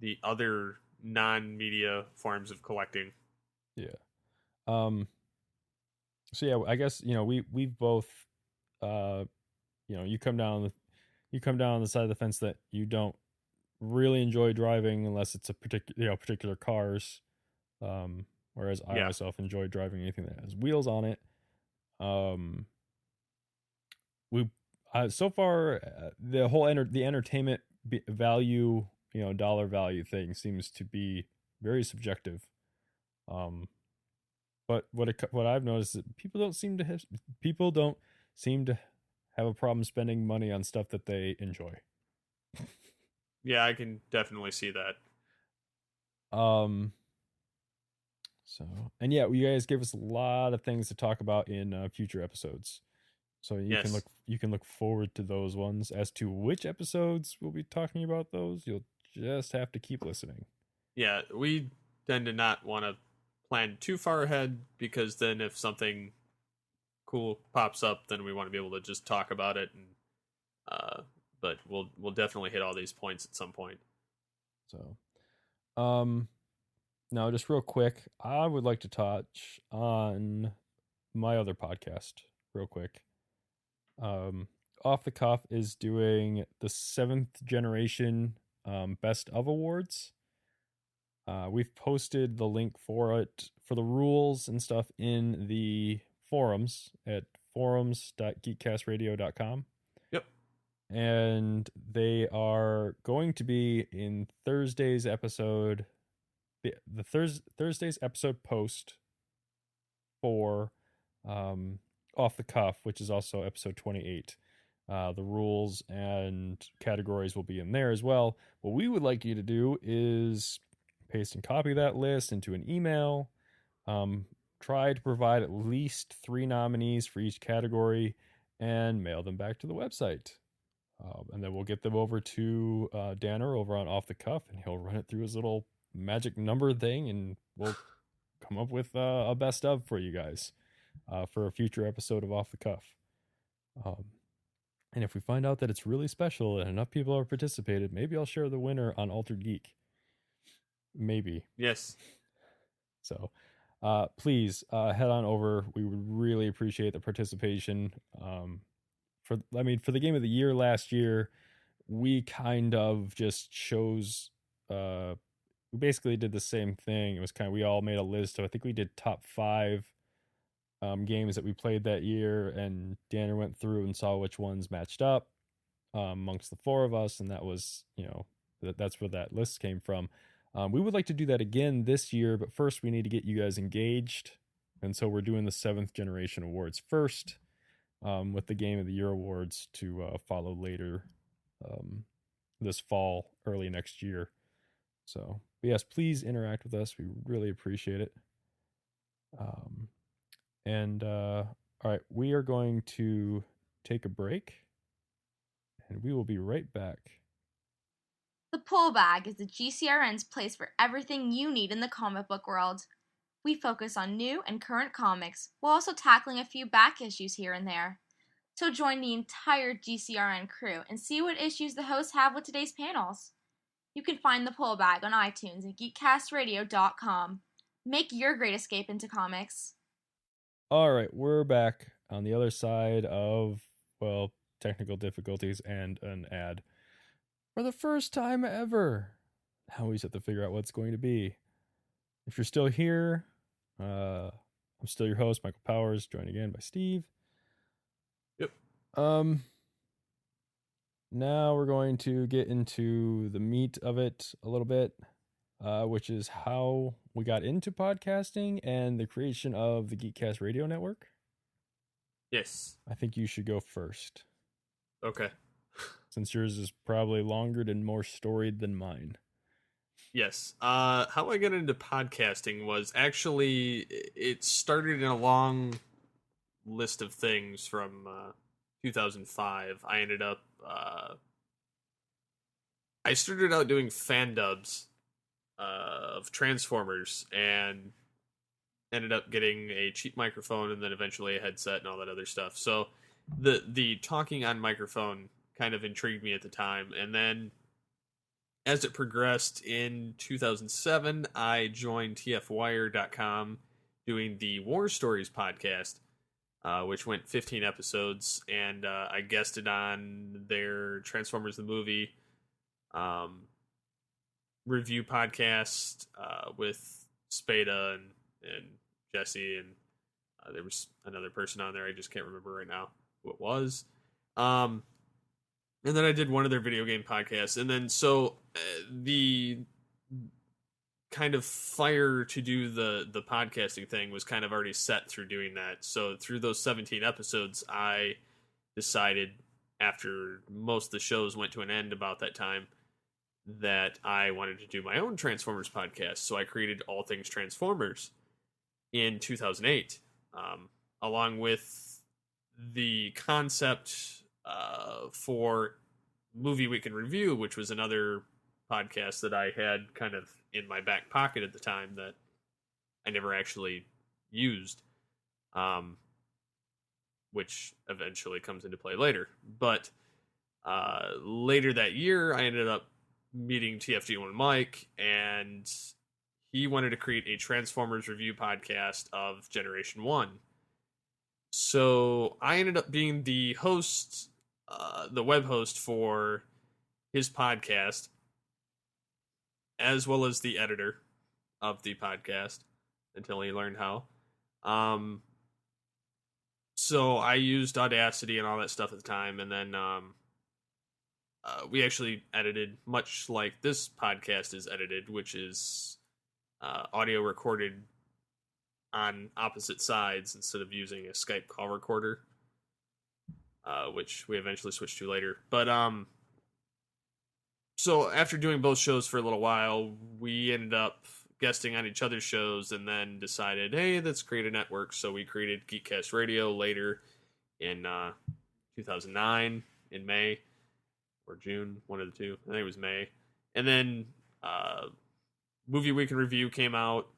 the other non-media forms of collecting. yeah. Um, so yeah, I guess we've both, uh, you come down on the side of the fence that you don't really enjoy driving unless it's a particular cars. Whereas I Yeah. myself enjoy driving anything that has wheels on it. Um, we so far the whole the entertainment value, dollar value thing seems to be very subjective. Um, but what I've noticed is that people don't seem to have a problem spending money on stuff that they enjoy. Yeah, I can definitely see that. Um, so and yeah, you guys give us a lot of things to talk about in future episodes. So Yes. you can look forward to those ones. As to which episodes we'll be talking about those, you'll just have to keep listening. Yeah, we tend to not want to plan too far ahead because then if something cool pops up, then we want to be able to just talk about it. And but we'll definitely hit all these points at some point. So, um, now just real quick, I would like to touch on my other podcast real quick. Um, Off the Cuff is doing the seventh generation best of awards. We've posted the link for it for the rules and stuff in the forums at forums.geekcastradio.com. Yep. And they are going to be in Thursday's episode, Thursday's episode post for Off the Cuff, which is also episode 28. The rules and categories will be in there as well. What we would like you to do is paste and copy that list into an email. Try to provide at least 3 nominees for each category and mail them back to the website. And then we'll get them over to Danner over on Off the Cuff, and he'll run it through his little magic number thing, and we'll come up with a best of for you guys for a future episode of Off the Cuff. And if we find out that it's really special and enough people have participated, maybe I'll share the winner on Altered Geek. Maybe. Yes. So please head on over. We would really appreciate the participation. For the game of the year last year, we kind of just chose we basically did the same thing. It was we all made a list of, I think we did top 5 games that we played that year, and Danner went through and saw which ones matched up amongst the 4 of us, and that was, that's where that list came from. We would like to do that again this year, but first we need to get you guys engaged, and so we're doing the 7th generation awards first, with the Game of the Year awards to follow later this fall, early next year. So, yes, please interact with us. We really appreciate it. All right, we are going to take a break, and we will be right back. The Pull Bag is the GCRN's place for everything you need in the comic book world. We focus on new and current comics, while also tackling a few back issues here and there. So join the entire GCRN crew and see what issues the hosts have with today's panels. You can find the Pull Bag on iTunes and geekcastradio.com. Make your great escape into comics. All right, we're back on the other side of, technical difficulties and an ad. For the first time ever. Now we just have to figure out what it's going to be. If you're still here, I'm still your host, Michael Powers, joined again by Steve. Yep. Now we're going to get into the meat of it a little bit, which is how we got into podcasting and the creation of the Geekcast Radio Network. Yes. I think you should go first. Okay. Since yours is probably longer and more storied than mine. Yes. How I got into podcasting was actually, it started in a long list of things from 2005. I ended up, I started out doing fan dubs of Transformers and ended up getting a cheap microphone and then eventually a headset and all that other stuff. So the talking on microphone kind of intrigued me at the time. And then as it progressed in 2007, I joined tfwire.com doing the War Stories podcast, which went 15 episodes, and I guested on their Transformers the Movie review podcast with Spada and Jesse, and there was another person on there. I just can't remember right now who it was. And then I did one of their video game podcasts. And then so the kind of fire to do the podcasting thing was kind of already set through doing that. So through those 17 episodes, I decided, after most of the shows went to an end about that time, that I wanted to do my own Transformers podcast. So I created All Things Transformers in 2008, along with the concept for Movie Week in Review, which was another podcast that I had kind of in my back pocket at the time that I never actually used, which eventually comes into play later. But later that year, I ended up meeting TFG1 Mike, and he wanted to create a Transformers review podcast of Generation 1. So I ended up being the host, the web host for his podcast, as well as the editor of the podcast until he learned how. So I used Audacity and all that stuff at the time, and then we actually edited much like this podcast is edited, which is audio recorded on opposite sides instead of using a Skype call recorder, which we eventually switched to later. But so after doing both shows for a little while, we ended up guesting on each other's shows and then decided, hey, let's create a network. So we created Geekcast Radio later in 2009 in May or June, one of the two. I think it was May. And then Movie Week in Review came out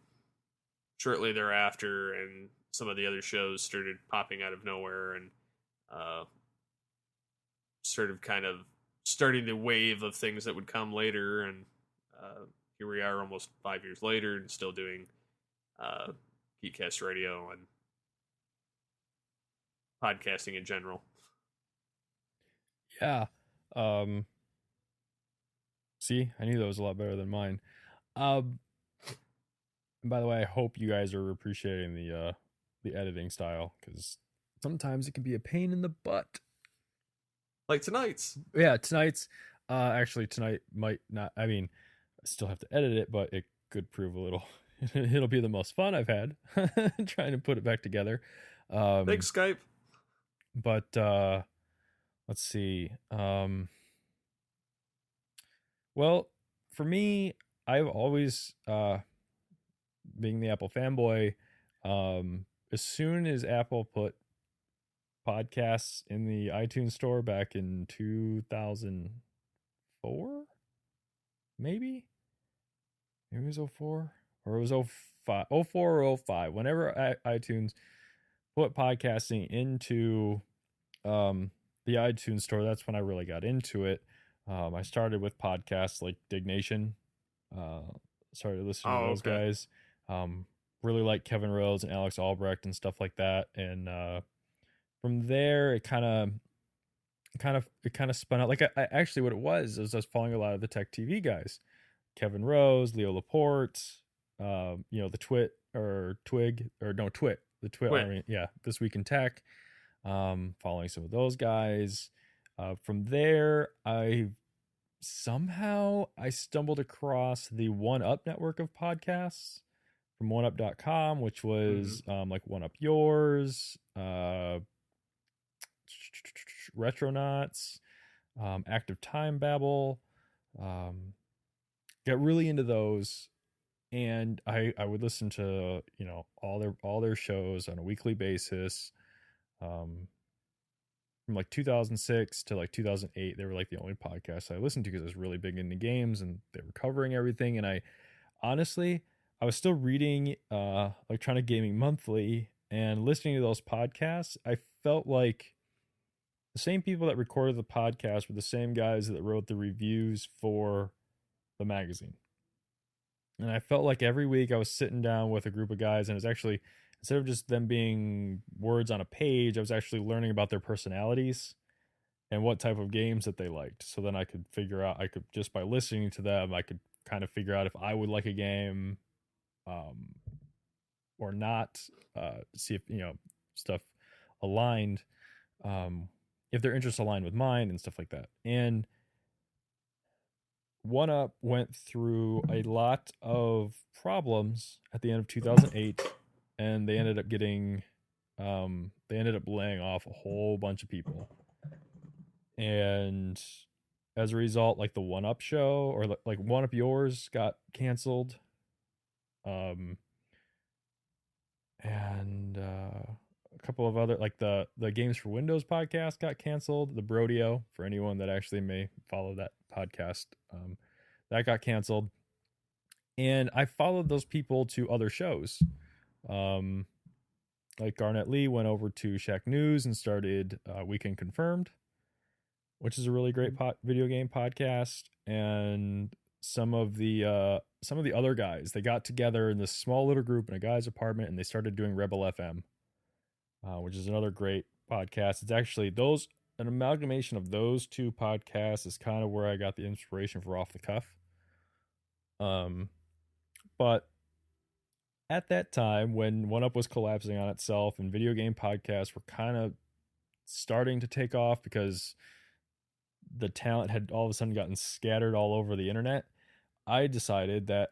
shortly thereafter, and some of the other shows started popping out of nowhere and sort of kind of starting the wave of things that would come later. And here we are almost 5 years later and still doing Geekcast Radio and podcasting in general. Yeah. See, I knew that was a lot better than mine. And by the way, I hope you guys are appreciating the editing style, because sometimes it can be a pain in the butt. Like tonight's. Yeah, tonight's. Actually, tonight might not. I mean, I still have to edit it, but it could prove a little. It'll be the most fun I've had trying to put it back together. Thanks, Skype. But let's see. Well, for me, I've always being the Apple fanboy. As soon as Apple put podcasts in the iTunes store back in 2004, maybe it was 04 or it was 05, 04 or 05. Whenever iTunes put podcasting into the iTunes store, that's when I really got into it. I started with podcasts like Dignation. Started listening to those guys. Really like Kevin Rose and Alex Albrecht and stuff like that. And from there, it kind of spun out. Like I actually, what it was I was following a lot of the Tech TV guys, Kevin Rose, Leo Laporte, the Twit, the Twit Army. Yeah, This Week in Tech. Following some of those guys. From there, I stumbled across the One Up network of podcasts from oneup.com, which was like One Up Yours, Retronauts, Active Time Babble. Got really into those, and I would listen to all their shows on a weekly basis. From like 2006 to like 2008, they were like the only podcast I listened to because I was really big into games and they were covering everything. And I was still reading Electronic Gaming Monthly and listening to those podcasts. I felt like the same people that recorded the podcast were the same guys that wrote the reviews for the magazine. And I felt like every week I was sitting down with a group of guys, and it was actually, instead of just them being words on a page, I was actually learning about their personalities and what type of games that they liked. So then I could figure out, just by listening to them, I could kind of figure out if I would like a game or not, see if, stuff aligned, if their interests aligned with mine and stuff like that. And One Up went through a lot of problems at the end of 2008. And they ended up laying off a whole bunch of people. And as a result, like the One Up show or like One Up Yours got canceled. And a couple of other, like the Games for Windows podcast got canceled. The Brodeo, for anyone that actually may follow that podcast, that got canceled. And I followed those people to other shows. Like Garnett Lee went over to Shack News and started Weekend Confirmed, which is a really great video game podcast. And some of the other guys, they got together in this small little group in a guy's apartment, and they started doing Rebel FM, which is another great podcast. It's actually an amalgamation of those two podcasts is kind of where I got the inspiration for Off the Cuff. But at that time, when One Up was collapsing on itself and video game podcasts were kind of starting to take off because the talent had all of a sudden gotten scattered all over the internet, I decided that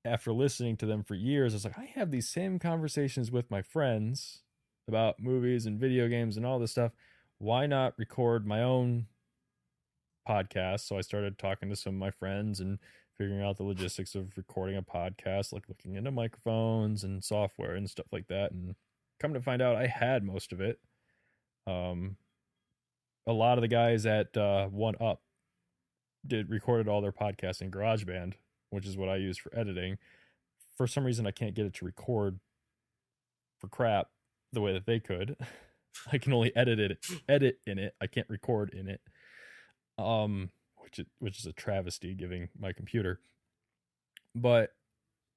after listening to them for years, I was like, I have these same conversations with my friends about movies and video games and all this stuff. Why not record my own podcast? So I started talking to some of my friends and figuring out the logistics of recording a podcast, like looking into microphones and software and stuff like that. And come to find out, I had most of it. A lot of the guys at One Up recorded all their podcasts in GarageBand, which is what I use for editing. For some reason, I can't get it to record for crap the way that they could. I can only edit in it. I can't record in it. Which is a travesty given my computer. But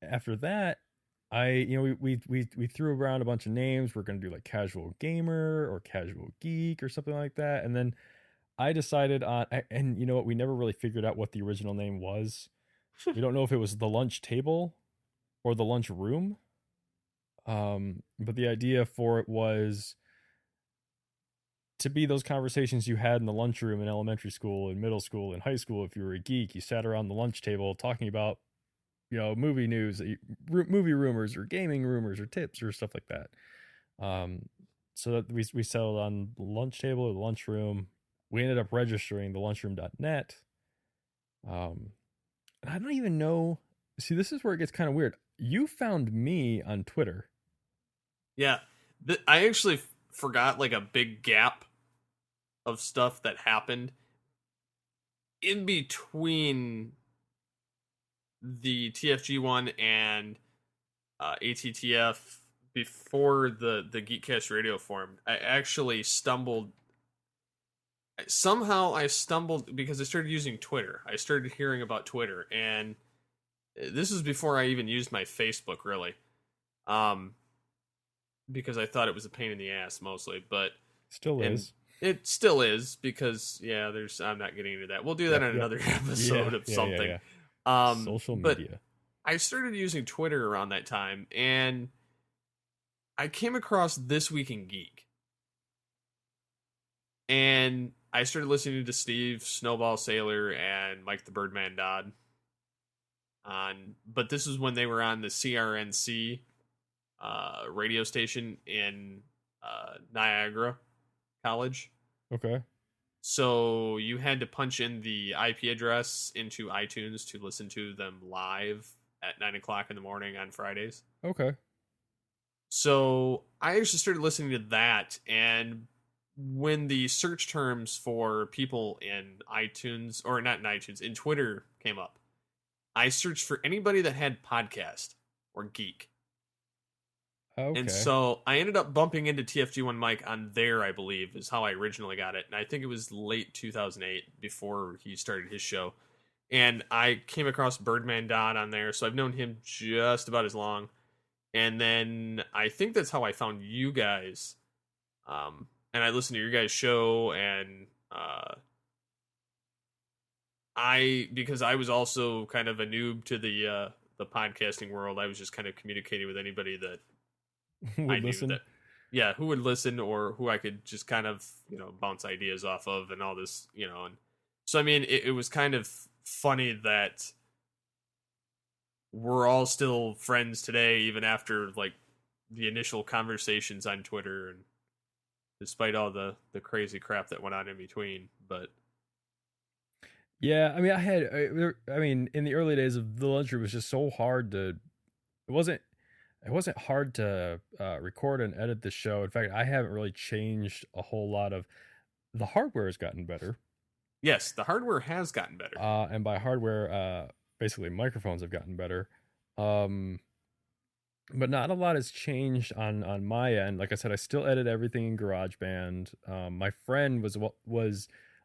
after that, we threw around a bunch of names. We're going to do like Casual Gamer or Casual Geek or something like that. And then I decided on, and you know what? We never really figured out what the original name was. We don't know if it was the lunch table or the lunch room. But the idea for it was to be those conversations you had in the lunchroom in elementary school and middle school and high school. If you were a geek, you sat around the lunch table talking about, movie news, movie rumors or gaming rumors or tips or stuff like that. So that we settled on the lunch table or the lunchroom. We ended up registering the lunchroom.net. And I don't even know. See, this is where it gets kind of weird. You found me on Twitter. Yeah. I actually forgot like a big gap of stuff that happened in between the TFG one and ATTF before the Geekcast radio formed. I actually stumbled because I started using Twitter. I started hearing about Twitter, and this is before I even used my Facebook, really. Because I thought it was a pain in the ass mostly, but still is. It still is because I'm not getting into that. We'll do that on another episode of something. Social media. But I started using Twitter around that time, and I came across This Week in Geek. And I started listening to Steve Snowball Sailor and Mike the Birdman Dodd. But this is when they were on the CRNC radio station in Niagara College. Okay. So you had to punch in the IP address into iTunes to listen to them live at 9 o'clock in the morning on Fridays. Okay. So I actually started listening to that, and when the search terms for people in iTunes, or not in iTunes, in Twitter came up, I searched for anybody that had podcast or geek. Okay. And so I ended up bumping into TFG1 Mike on there, I believe, is how I originally got it. And I think it was late 2008 before he started his show. And I came across Birdman Dodd on there, so I've known him just about as long. And then I think that's how I found you guys. And I listened to your guys' show, and because I was also kind of a noob to the podcasting world, I was just kind of communicating with anybody that would listen. Who would listen, or who I could just kind of, bounce ideas off of and all this, and so, I mean, it was kind of funny that we're all still friends today, even after like the initial conversations on Twitter, and despite all the crazy crap that went on in between. But yeah, I mean, in the early days of the lunchroom, it was just so hard to, it wasn't, it wasn't hard to record and edit the show. In fact, I haven't really changed a whole lot of the hardware has gotten better. Yes, the hardware has gotten better. And by hardware, basically microphones have gotten better. Um, but not a lot has changed on my end. Like I said, I still edit everything in GarageBand. My friend was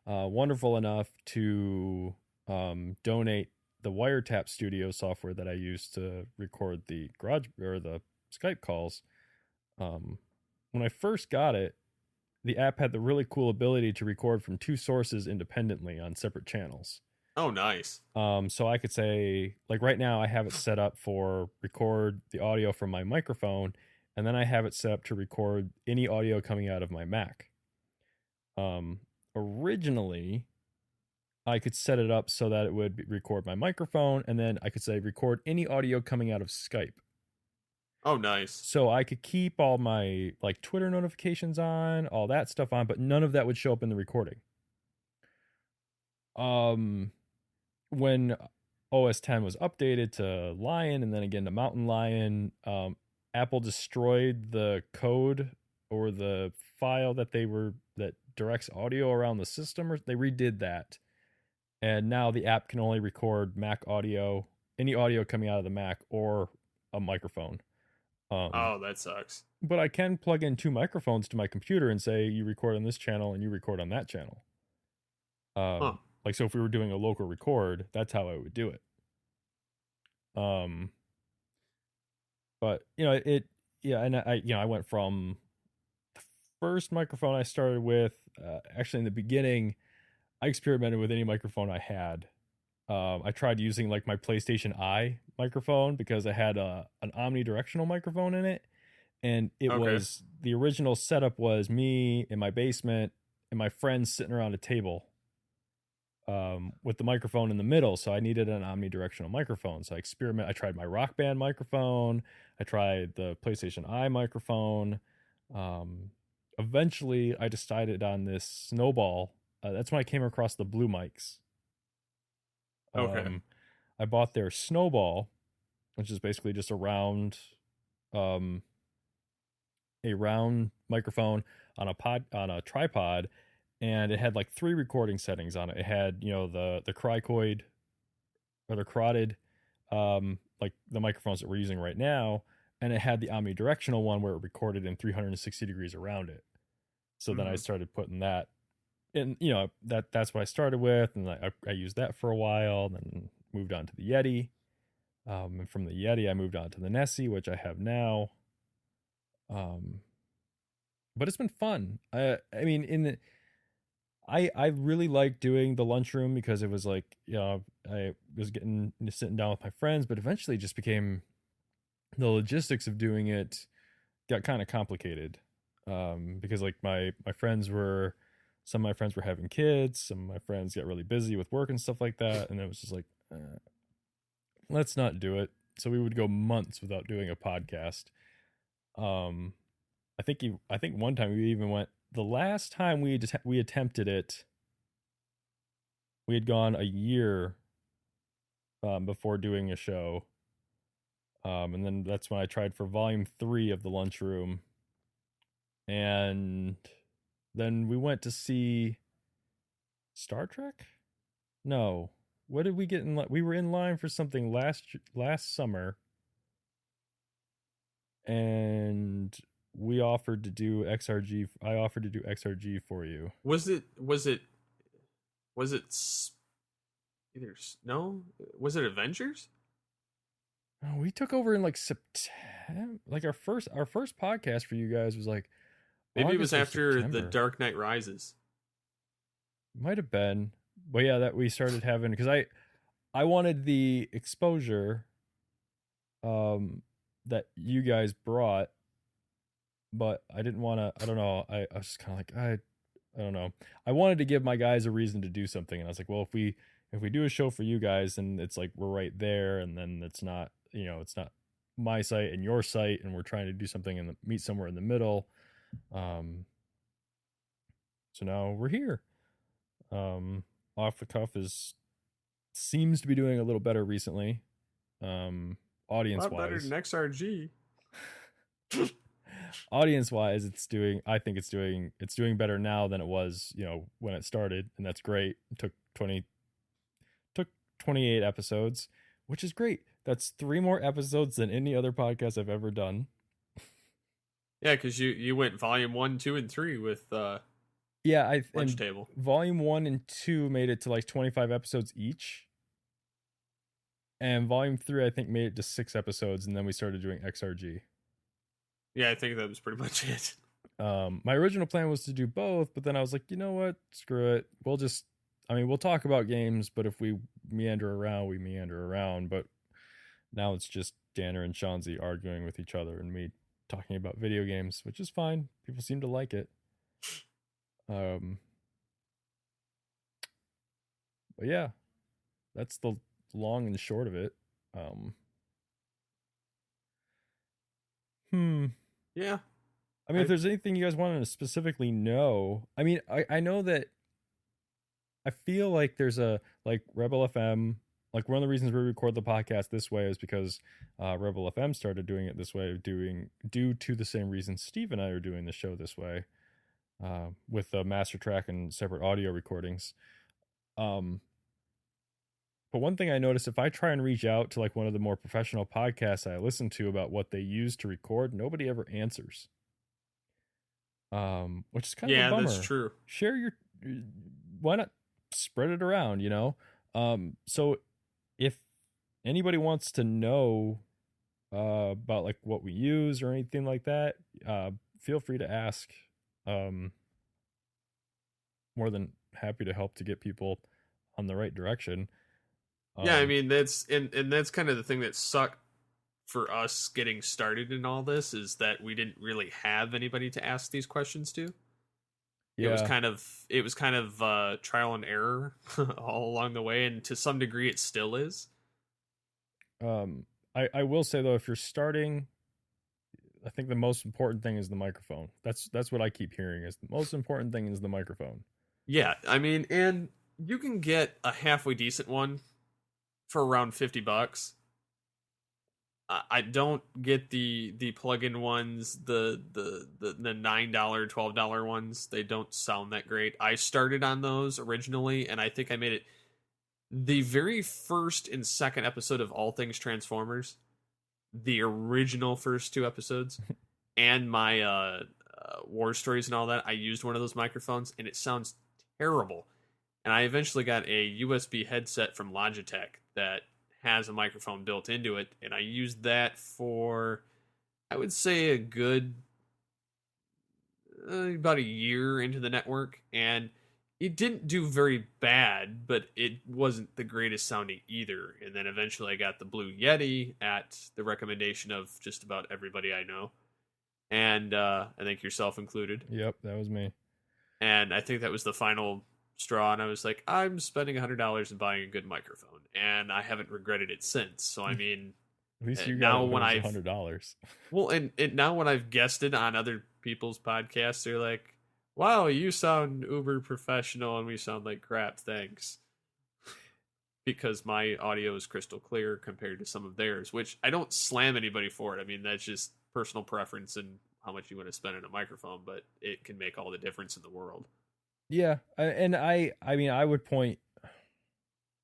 wonderful enough to donate the Wiretap Studio software that I use to record the garage or the Skype calls. When I first got it, the app had the really cool ability to record from two sources independently on separate channels. Oh, nice. So I could say, like right now, I have it set up for record the audio from my microphone, and then I have it set up to record any audio coming out of my Mac. Originally, I could set it up so that it would record my microphone, and then I could say record any audio coming out of Skype. Oh, nice. So I could keep all my like Twitter notifications on, all that stuff on, but none of that would show up in the recording. When OS 10 was updated to Lion and then again to Mountain Lion, Apple destroyed the code or the file that directs audio around the system, or they redid that. And now the app can only record Mac audio, any audio coming out of the Mac or a microphone. Oh, that sucks. But I can plug in two microphones to my computer and say, you record on this channel and you record on that channel. Like, so if we were doing a local record, that's how I would do it. But and I went from the first microphone I started with, actually in the beginning, I experimented with any microphone I had. I tried using like my PlayStation Eye microphone because it had an omnidirectional microphone in it. And it was, the original setup was me in my basement and my friends sitting around a table with the microphone in the middle. So I needed an omnidirectional microphone. So I tried my Rock Band microphone. I tried the PlayStation Eye microphone. Eventually I decided on this Snowball. That's when I came across the Blue mics. I bought their Snowball, which is basically just a round microphone on a tripod, and it had like 3 recording settings on it. It had, the cricoid or the carotid, like the microphones that we're using right now, and it had the omnidirectional one where it recorded in 360 degrees around it. So then I started putting that. And that's what I started with, and I used that for a while, then moved on to the Yeti. And from the Yeti, I moved on to the Nessie, which I have now. But it's been fun. I mean, I really liked doing the lunchroom because it was like, I was sitting down with my friends, but eventually it just became, the logistics of doing it got kind of complicated. Because like some of my friends were having kids, some of my friends got really busy with work and stuff like that, and it was just like, let's not do it. So we would go months without doing a podcast. I think one time we even went, the last time we attempted it, we had gone a year before doing a show. And then that's when I tried for volume 3 of the lunchroom. And then we went to see Star Trek? No. What did we get in line? We were in line for something last summer. And we offered to do XRG. I offered to do XRG for you. Was it either, no? Was it Avengers? Oh, we took over in like September. Like our first podcast for you guys was like maybe August it was after The Dark Knight Rises. Might have been. But yeah, that we started having, because I wanted the exposure that you guys brought, but I didn't want to, I don't know, I was just kind of like, I don't know. I wanted to give my guys a reason to do something, and I was like, well, if we do a show for you guys, then it's like we're right there, and then it's not, it's not my site and your site, and we're trying to do something and meet somewhere in the middle. So now we're here. Off the Cuff seems to be doing a little better recently, audience wise. A lot better than XRG. Audience wise, I think it's doing better now than it was, when it started, and that's great. It took 28 episodes, which is great. That's 3 more episodes than any other podcast I've ever done. Yeah, because you went volume 1, 2, and 3 with Yeah, Lunch Table. volume 1 and 2 made it to like 25 episodes each. And volume 3, I think, made it to 6 episodes, and then we started doing XRG. Yeah, I think that was pretty much it. My original plan was to do both, but then I was like, you know what? Screw it. We'll talk about games, but if we meander around, we meander around. But now it's just Danner and Shanzi arguing with each other and me talking about video games, which is fine. People seem to like it. But yeah, that's the long and short of it. Yeah. I mean, if there's anything you guys want to specifically know, I mean, I know that I feel like there's like Rebel FM, like one of the reasons we record the podcast this way is because Rebel FM started doing it this way, due to the same reason Steve and I are doing the show this way, with the master track and separate audio recordings. But one thing I noticed, if I try and reach out to like one of the more professional podcasts I listen to about what they use to record, nobody ever answers. Which is kind of a bummer. That's true. Why not spread it around, So if anybody wants to know about like what we use or anything like that, feel free to ask. More than happy to help to get people on the right direction. Yeah, I mean that's kind of the thing that sucked for us getting started in all this, is that we didn't really have anybody to ask these questions to. Yeah. It was kind of trial and error all along the way, and to some degree it still is. I will say though, if you're starting, I think the most important thing is the microphone. That's what I keep hearing, is the most important thing is the microphone. Yeah, I mean, and you can get a halfway decent one for around $50. I don't get the plug-in ones, the $9, $12 ones. They don't sound that great. I started on those originally, and I think I made it the very first and second episode of All Things Transformers, the original first 2 episodes, and my war stories and all that. I used one of those microphones, and it sounds terrible. And I eventually got a USB headset from Logitech that has a microphone built into it, and I used that for, I would say, a good about a year into the network, and it didn't do very bad, but it wasn't the greatest sounding either. And then eventually I got the Blue Yeti at the recommendation of just about everybody I know, and I think yourself included. Yep, that was me. And I think that was the final straw, and I was like, I'm spending $100 and buying a good microphone, and I haven't regretted it since. So I mean, at least you got $100. Well, and now when I've guested on other people's podcasts, they're like, wow, you sound uber professional and we sound like crap, thanks. Because my audio is crystal clear compared to some of theirs, which I don't slam anybody for it. I mean, that's just personal preference and how much you want to spend on a microphone, but it can make all the difference in the world. Yeah, and I mean, I would point,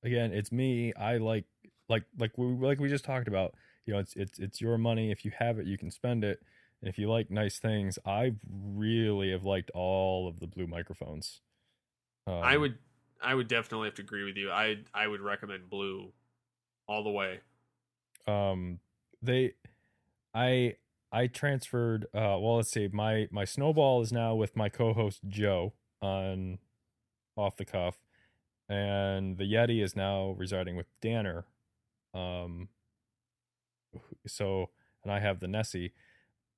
again, it's me. I like we just talked about. It's your money. If you have it, you can spend it. And if you like nice things, I really have liked all of the Blue microphones. I would definitely have to agree with you. I would recommend Blue all the way. I transferred. Well, let's see. My Snowball is now with my co-host Joe on Off the Cuff, and the Yeti is now residing with Danner. So, and I have the Nessie.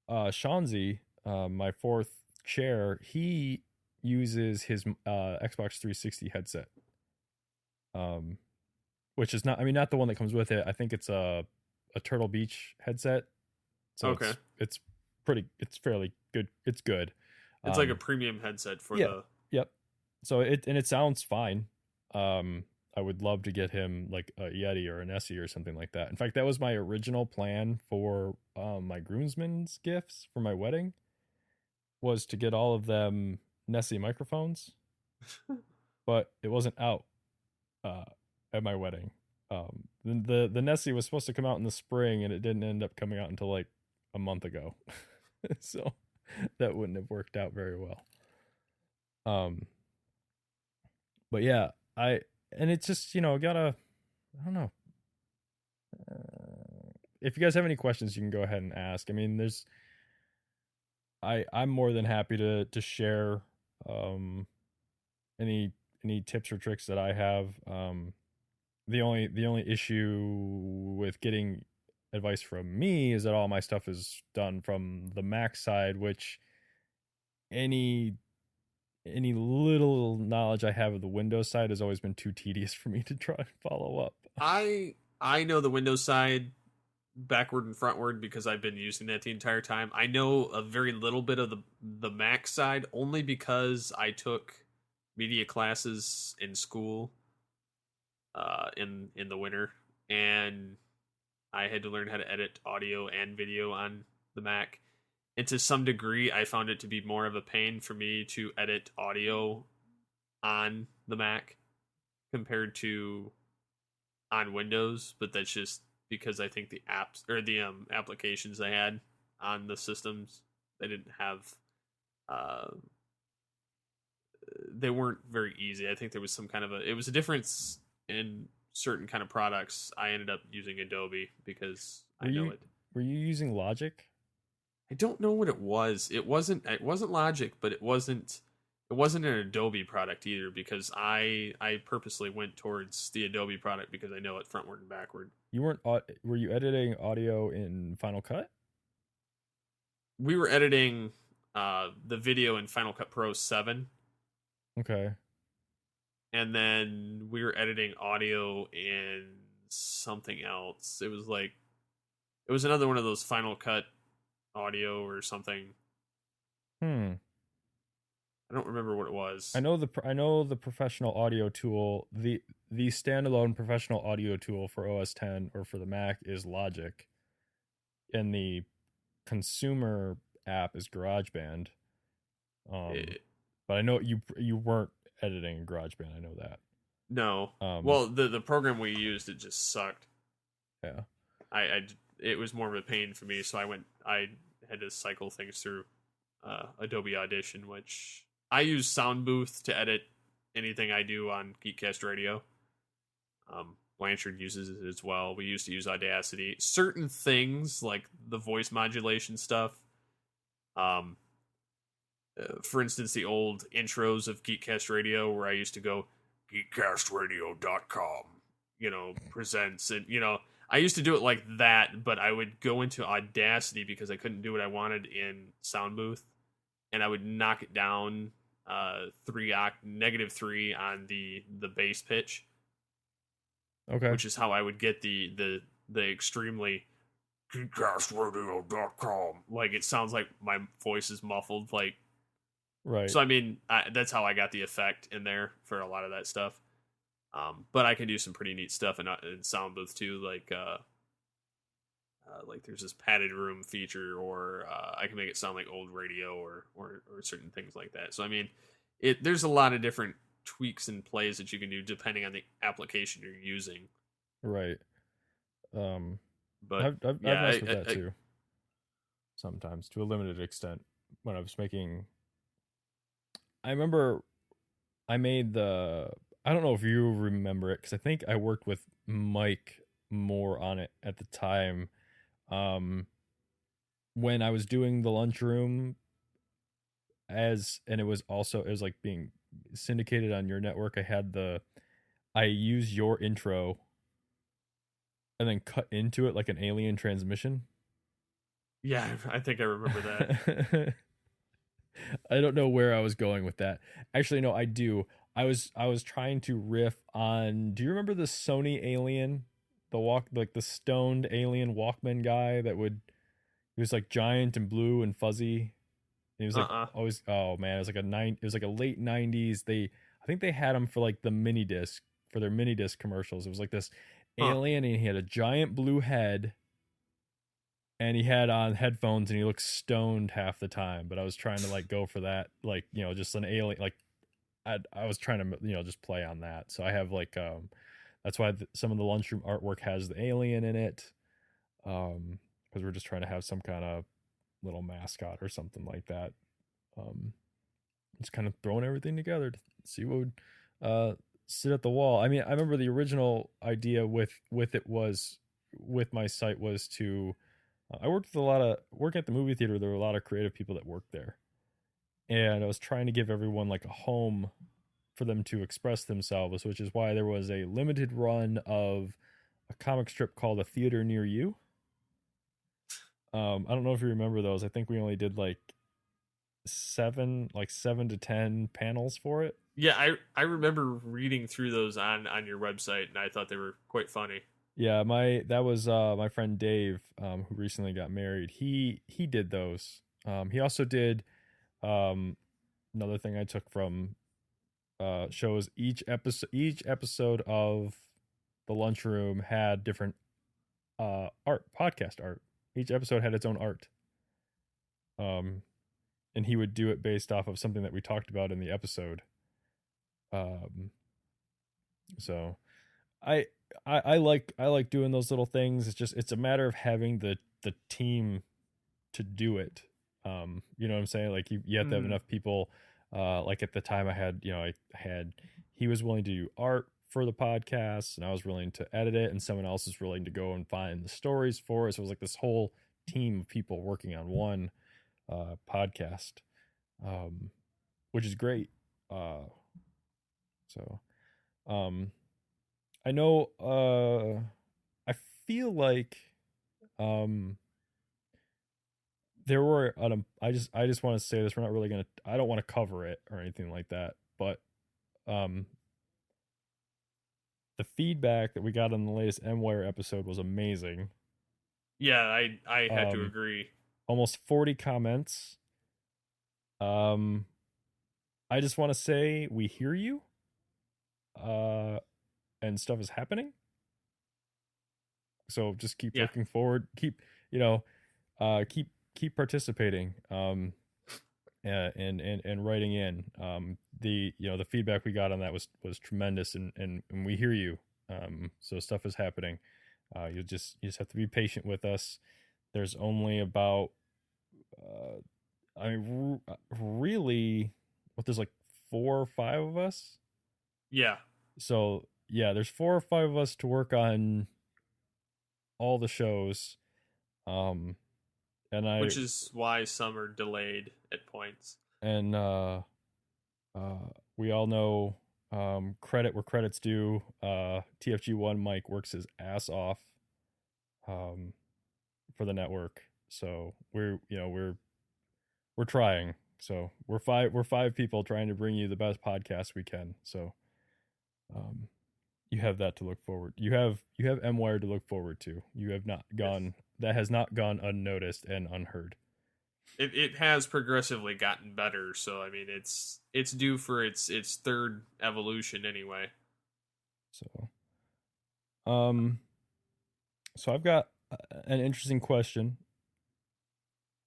Shanzi, my 4th chair, he uses his Xbox 360 headset, which is not the one that comes with it. I think it's a Turtle Beach headset. So okay, it's fairly good. It's good. It's like a premium headset for the. Yep. So it sounds fine. I would love to get him like a Yeti or an Essie or something like that. In fact, that was my original plan for my groomsmen's gifts for my wedding, was to get all of them Nessie microphones, but it wasn't out uh, at my wedding. The Nessie was supposed to come out in the spring, and it didn't end up coming out until like a month ago, so that wouldn't have worked out very well. Um, but yeah, I and it's just gotta, I don't know. If you guys have any questions, you can go ahead and ask. I mean, I'm more than happy to share um any tips or tricks that I have. The only issue with getting advice from me is that all my stuff is done from the Mac side, which any little knowledge I have of the Windows side has always been too tedious for me to try and follow up. I know the Windows side backward and frontward because I've been using that the entire time. I know a very little bit of the Mac side only because I took media classes in school in the winter, and I had to learn how to edit audio and video on the Mac. And to some degree, I found it to be more of a pain for me to edit audio on the Mac compared to on Windows. But that's just because I think the apps or the applications I had on the systems, they didn't have they weren't very easy. I think there was some kind of it was a difference in certain kind of products. I ended up using Adobe because I know it. Were you using Logic? I don't know what it was. It wasn't Logic, but it wasn't an Adobe product either, because I purposely went towards the Adobe product because I know it frontward and backward. You weren't were you editing audio in Final Cut? We were editing the video in Final Cut Pro 7. Okay. And then we were editing audio in something else. It was another one of those Final Cut audio or something. I don't remember what it was. I know the professional audio tool, the standalone professional audio tool for OS 10 or for the Mac is Logic, and the consumer app is GarageBand. But I know you weren't editing in GarageBand. I know that. No. Well, the program we used, it just sucked. Yeah. It was more of a pain for me, so I had to cycle things through Adobe Audition, which I use Sound Booth to edit anything I do on Geekcast Radio. Blanchard uses it as well. We used to use Audacity. Certain things like the voice modulation stuff. For instance, the old intros of Geekcast Radio, where I used to go geekcastradio.com, presents, and I used to do it like that, but I would go into Audacity because I couldn't do what I wanted in Sound Booth, and I would knock it down -3 on the bass pitch. Okay. Which is how I would get the extremely geekcastradio.com. Like, it sounds like my voice is muffled, like. Right. So I mean, that's how I got the effect in there for a lot of that stuff. But I can do some pretty neat stuff in Sound Booth too, like there's this padded room feature, or I can make it sound like old radio, or certain things like that. So I mean, there's a lot of different tweaks and plays that you can do depending on the application you're using. Right. But I've messed with that too. Sometimes, to a limited extent, when I was making. I remember I made I don't know if you remember it, because I think I worked with Mike more on it at the time. When I was doing the lunchroom, and it was like being syndicated on your network, I used your intro and then cut into it like an alien transmission. Yeah, I think I remember that. I don't know where I was going with that. Actually, no, I do. I was trying to riff on. Do you remember the Sony alien, the stoned alien Walkman guy he was like giant and blue and fuzzy. And he was like always. Oh man, it was like a late '90s. I think they had him for like the mini disc for their mini disc commercials. It was like this Huh. alien, and he had a giant blue head, and he had on headphones, and he looked stoned half the time. But I was trying to like go for that, like, you know, just an alien. Like I was trying to, you know, just play on that. So I have like that's why some of the lunchroom artwork has the alien in it, because we're just trying to have some kind of little mascot or something like that. Um, just kind of throwing everything together to see what would sit at the wall. I mean, I remember the original idea with it was, with my site, was to I worked with a lot of working at the movie theater. There were a lot of creative people that worked there, and I was trying to give everyone like a home for them to express themselves, which is why there was a limited run of a comic strip called A Theater Near You. I don't know if you remember those. I think we only did like seven to 10 panels for it. Yeah, I remember reading through those on your website, and I thought they were quite funny. Yeah, that was my friend Dave, who recently got married. He did those. He also did another thing I took from shows. Each episode of the lunchroom had different art, podcast art. Each episode had its own art. And he would do it based off of something that we talked about in the episode. So I like doing those little things. It's a matter of having the team to do it. You know what I'm saying? Like you have to have enough people. Like at the time I had, you know, I had, he was willing to do art for the podcast, and I was willing to edit it, and someone else is willing to go and find the stories for it. So it was like this whole team of people working on one podcast, which is great. So I know I feel like there were I just want to say this, we're not really going to, I don't want to cover it or anything like that, but um the feedback that we got on the latest MWire episode was amazing. Yeah, I had to agree. Almost 40 comments. I just want to say we hear you. And stuff is happening. So just keep looking forward. Keep, you know, keep participating. And writing in. The, you know, the feedback we got on that was tremendous, and we hear you. So stuff is happening. You just have to be patient with us. There's only about I mean, really, what, there's like 4 or 5 of us. Yeah. So yeah, there's 4 or 5 of us to work on all the shows. Which is why some are delayed at points. And we all know, credit where credit's due. TFG1 Mike works his ass off for the network. So we're trying. So we're 5 people trying to bring you the best podcast we can. So you have that to look forward. You have MWire to look forward to. You have not gone, that has not gone unnoticed and unheard. It has progressively gotten better, so I mean it's due for its third evolution anyway. So so I've got an interesting question.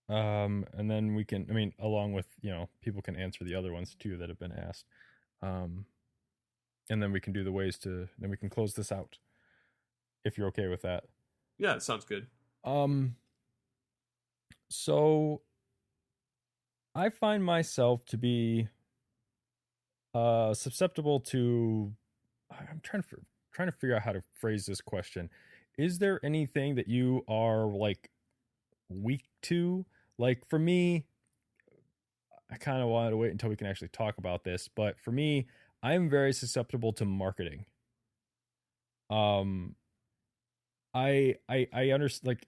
And then we can, I mean, along with, you know, people can answer the other ones too that have been asked. And then we can do the ways to, then we can close this out, if you're okay with that. Yeah, it sounds good. So I find myself to be susceptible to, I'm trying to figure out how to phrase this question. Is there anything that you are like weak to? Like for me, I kind of wanted to wait until we can actually talk about this, but for me, I'm very susceptible to marketing. I understand,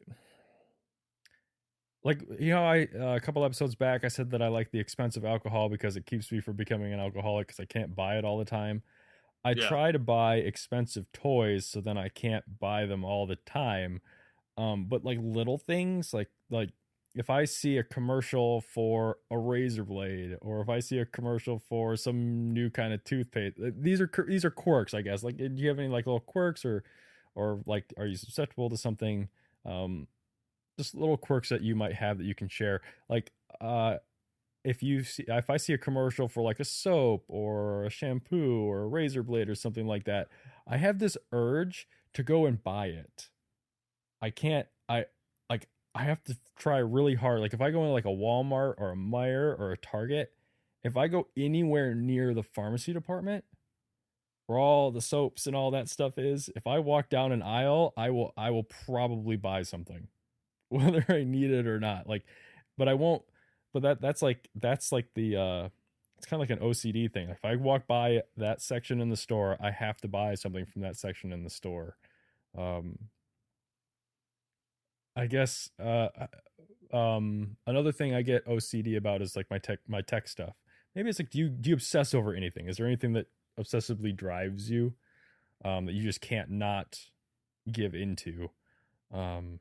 like you know, I a couple episodes back I said that I like the expensive alcohol because it keeps me from becoming an alcoholic because I can't buy it all the time. I try to buy expensive toys so then I can't buy them all the time. But like little things like if I see a commercial for a razor blade, or if I see a commercial for some new kind of toothpaste, these are quirks, I guess. Like, do you have any like little quirks, or like, are you susceptible to something? Um, just little quirks that you might have that you can share. Like, if I see a commercial for like a soap or a shampoo or a razor blade or something like that, I have this urge to go and buy it. I can't. Like I have to try really hard. Like if I go into like a Walmart or a Meijer or a Target, if I go anywhere near the pharmacy department where all the soaps and all that stuff is, if I walk down an aisle, I will probably buy something, whether I need it or not. Like, but I won't. But that's like the it's kind of like an OCD thing. If I walk by that section in the store, I have to buy something from that section in the store. Um, I guess another thing I get OCD about is like my tech stuff. Maybe it's like, do you obsess over anything? Is there anything that obsessively drives you, that you just can't not give into? Um,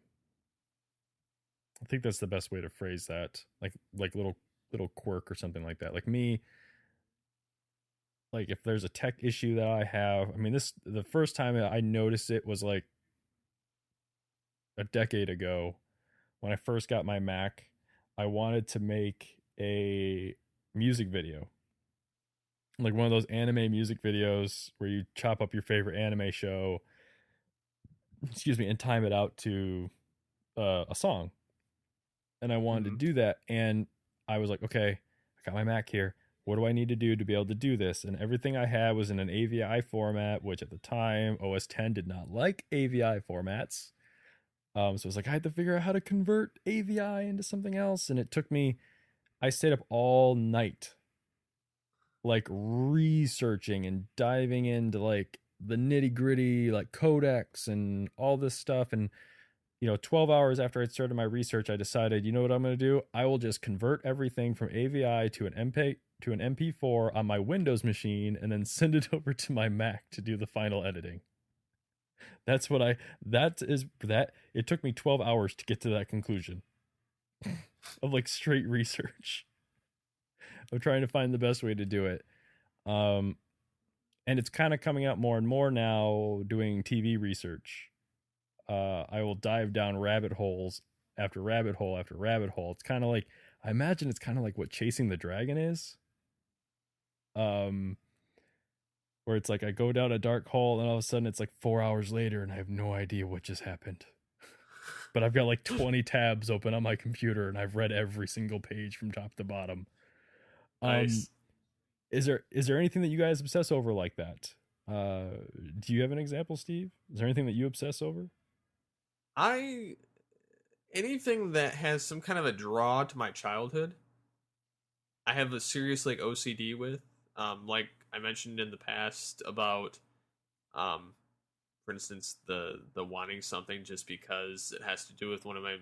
I think that's the best way to phrase that. Like little quirk or something like that. Like me, like if there's a tech issue that I have, I mean, the first time I noticed it was like a decade ago when I first got my Mac. I wanted to make a music video, like one of those anime music videos where you chop up your favorite anime show, excuse me, and time it out to a song. And I wanted to Mm-hmm. do that. And I was like, okay, I got my Mac here. What do I need to do to be able to do this? And everything I had was in an AVI format, which at the time OS 10 did not like AVI formats. So it's like I had to figure out how to convert AVI into something else, and it took me. I stayed up all night, like researching and diving into like the nitty gritty, like codecs and all this stuff. And 12 hours after I'd started my research, I decided, you know what I'm going to do? I will just convert everything from AVI to an MP4 on my Windows machine, and then send it over to my Mac to do the final editing. That's what I that is that it took me 12 hours to get to that conclusion of like straight research of trying to find the best way to do it. Um and it's kind of coming out more and more now doing TV research. I will dive down rabbit holes after rabbit hole after rabbit hole. It's kind of like, I imagine it's kind of like what Chasing the Dragon is. Um where it's like I go down a dark hole and all of a sudden it's like 4 hours later and I have no idea what just happened. But I've got like 20 tabs open on my computer and I've read every single page from top to bottom. Um, Nice. is there anything that you guys obsess over like that? Do you have an example, Steve? Is there anything that you obsess over? I anything that has some kind of a draw to my childhood, I have a serious like OCD with. Like I mentioned in the past about, um, for instance, the wanting something just because it has to do with one of my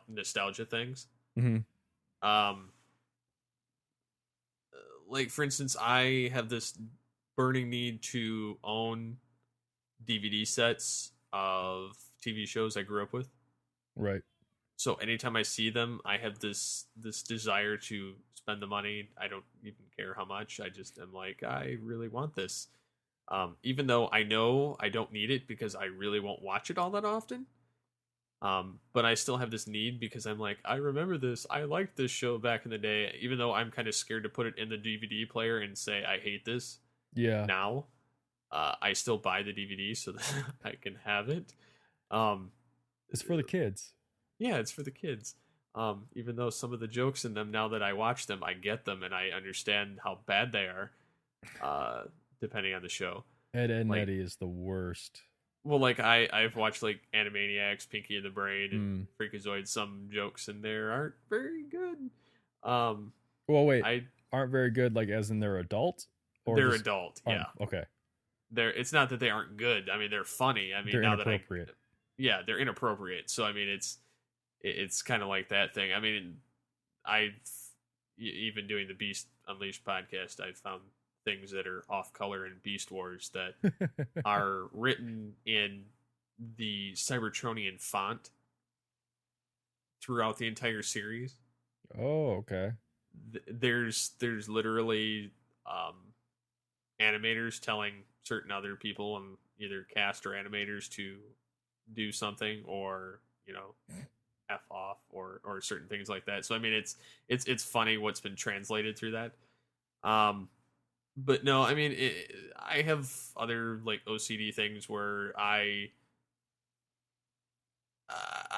nostalgia things. Mm-hmm. Um, like for instance, I have this burning need to own DVD sets of TV shows I grew up with. Right. So anytime I see them, I have this desire to spend the money. I don't even care how much. I just am like, I really want this. Even though I know I don't need it because I really won't watch it all that often. But I still have this need because I'm like, I remember this. I liked this show back in the day, even though I'm kind of scared to put it in the DVD player and say I hate this Yeah. now. I still buy the DVD so that I can have it. Um, It's for the kids. yeah, it's for the kids. Even though some of the jokes in them, now that I watch them, I get them and I understand how bad they are, depending on the show. Ed, Ed and Like, Eddie is the worst. well, like I've watched like Animaniacs, Pinky and the Brain, and Mm. Freakazoid. Some jokes in there aren't very good. Um, Well, wait, I aren't very good, like as in they're adult, or they're just adult, aren't? yeah. Okay, They're it's not that they aren't good. I mean, they're funny. I mean, they're now that inappropriate. yeah, they're inappropriate. So I mean, it's kind of like that thing. I mean, I've even doing the Beast Unleashed podcast, I've found things that are off color in Beast Wars that are written in the Cybertronian font throughout the entire series. Oh, okay. There's literally um, animators telling certain other people and either cast or animators to do something or f off or certain things like that. So I mean it's funny what's been translated through that. Um, but no, I mean I have other like OCD things where I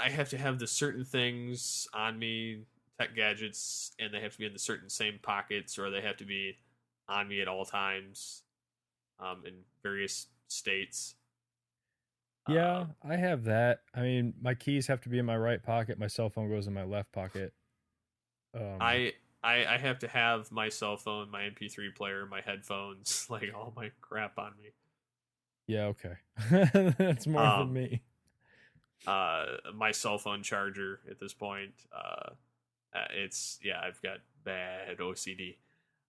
have to have the certain things on me, tech gadgets, and they have to be in the certain same pockets, or they have to be on me at all times, in various states. Yeah, Um, I have that. I mean, my keys have to be in my right pocket. My cell phone goes in my left pocket. Um, I I have to have my cell phone, my MP3 player, my headphones, like all my crap on me. yeah, okay. That's more than Um, me. my cell phone charger at this point. It's yeah, I've got bad OCD.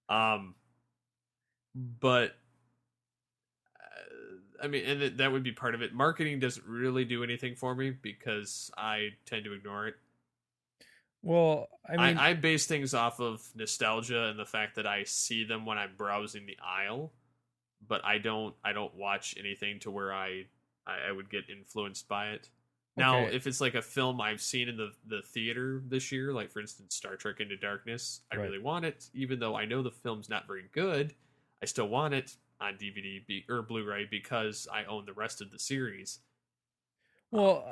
Um, but I mean, and that would be part of it. Marketing doesn't really do anything for me because I tend to ignore it. Well, I mean, I base things off of nostalgia and the fact that I see them when I'm browsing the aisle, but I don't watch anything to where I would get influenced by it. Now, okay, if it's like a film I've seen in the theater this year, like for instance Star Trek Into Darkness, I right. really want it, even though I know the film's not very good. I still want it on DVD or Blu-ray because I own the rest of the series. Well,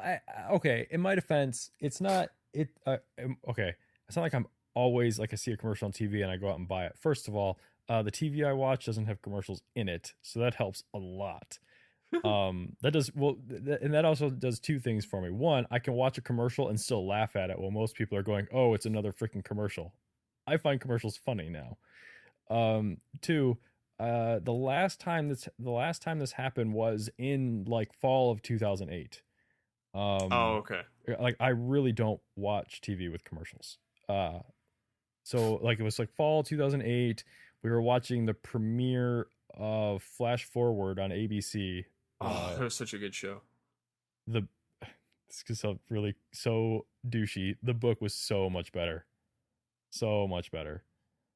okay. In my defense, it's not it. Okay, it's not like I'm always like I see a commercial on TV and I go out and buy it. First of all, the TV I watch doesn't have commercials in it, so that helps a lot. That does well, and that also does two things for me. One, I can watch a commercial and still laugh at it, while most people are going, "Oh, it's another freaking commercial." I find commercials funny now. Two, the last time this happened was in like fall of 2008. Oh, Um, okay. like I really don't watch TV with commercials. Uh, so like it was like fall 2008. We were watching the premiere of Flash Forward on ABC. Oh, that was such a good show. The This is so really so douchey. The book was so much better, so much better.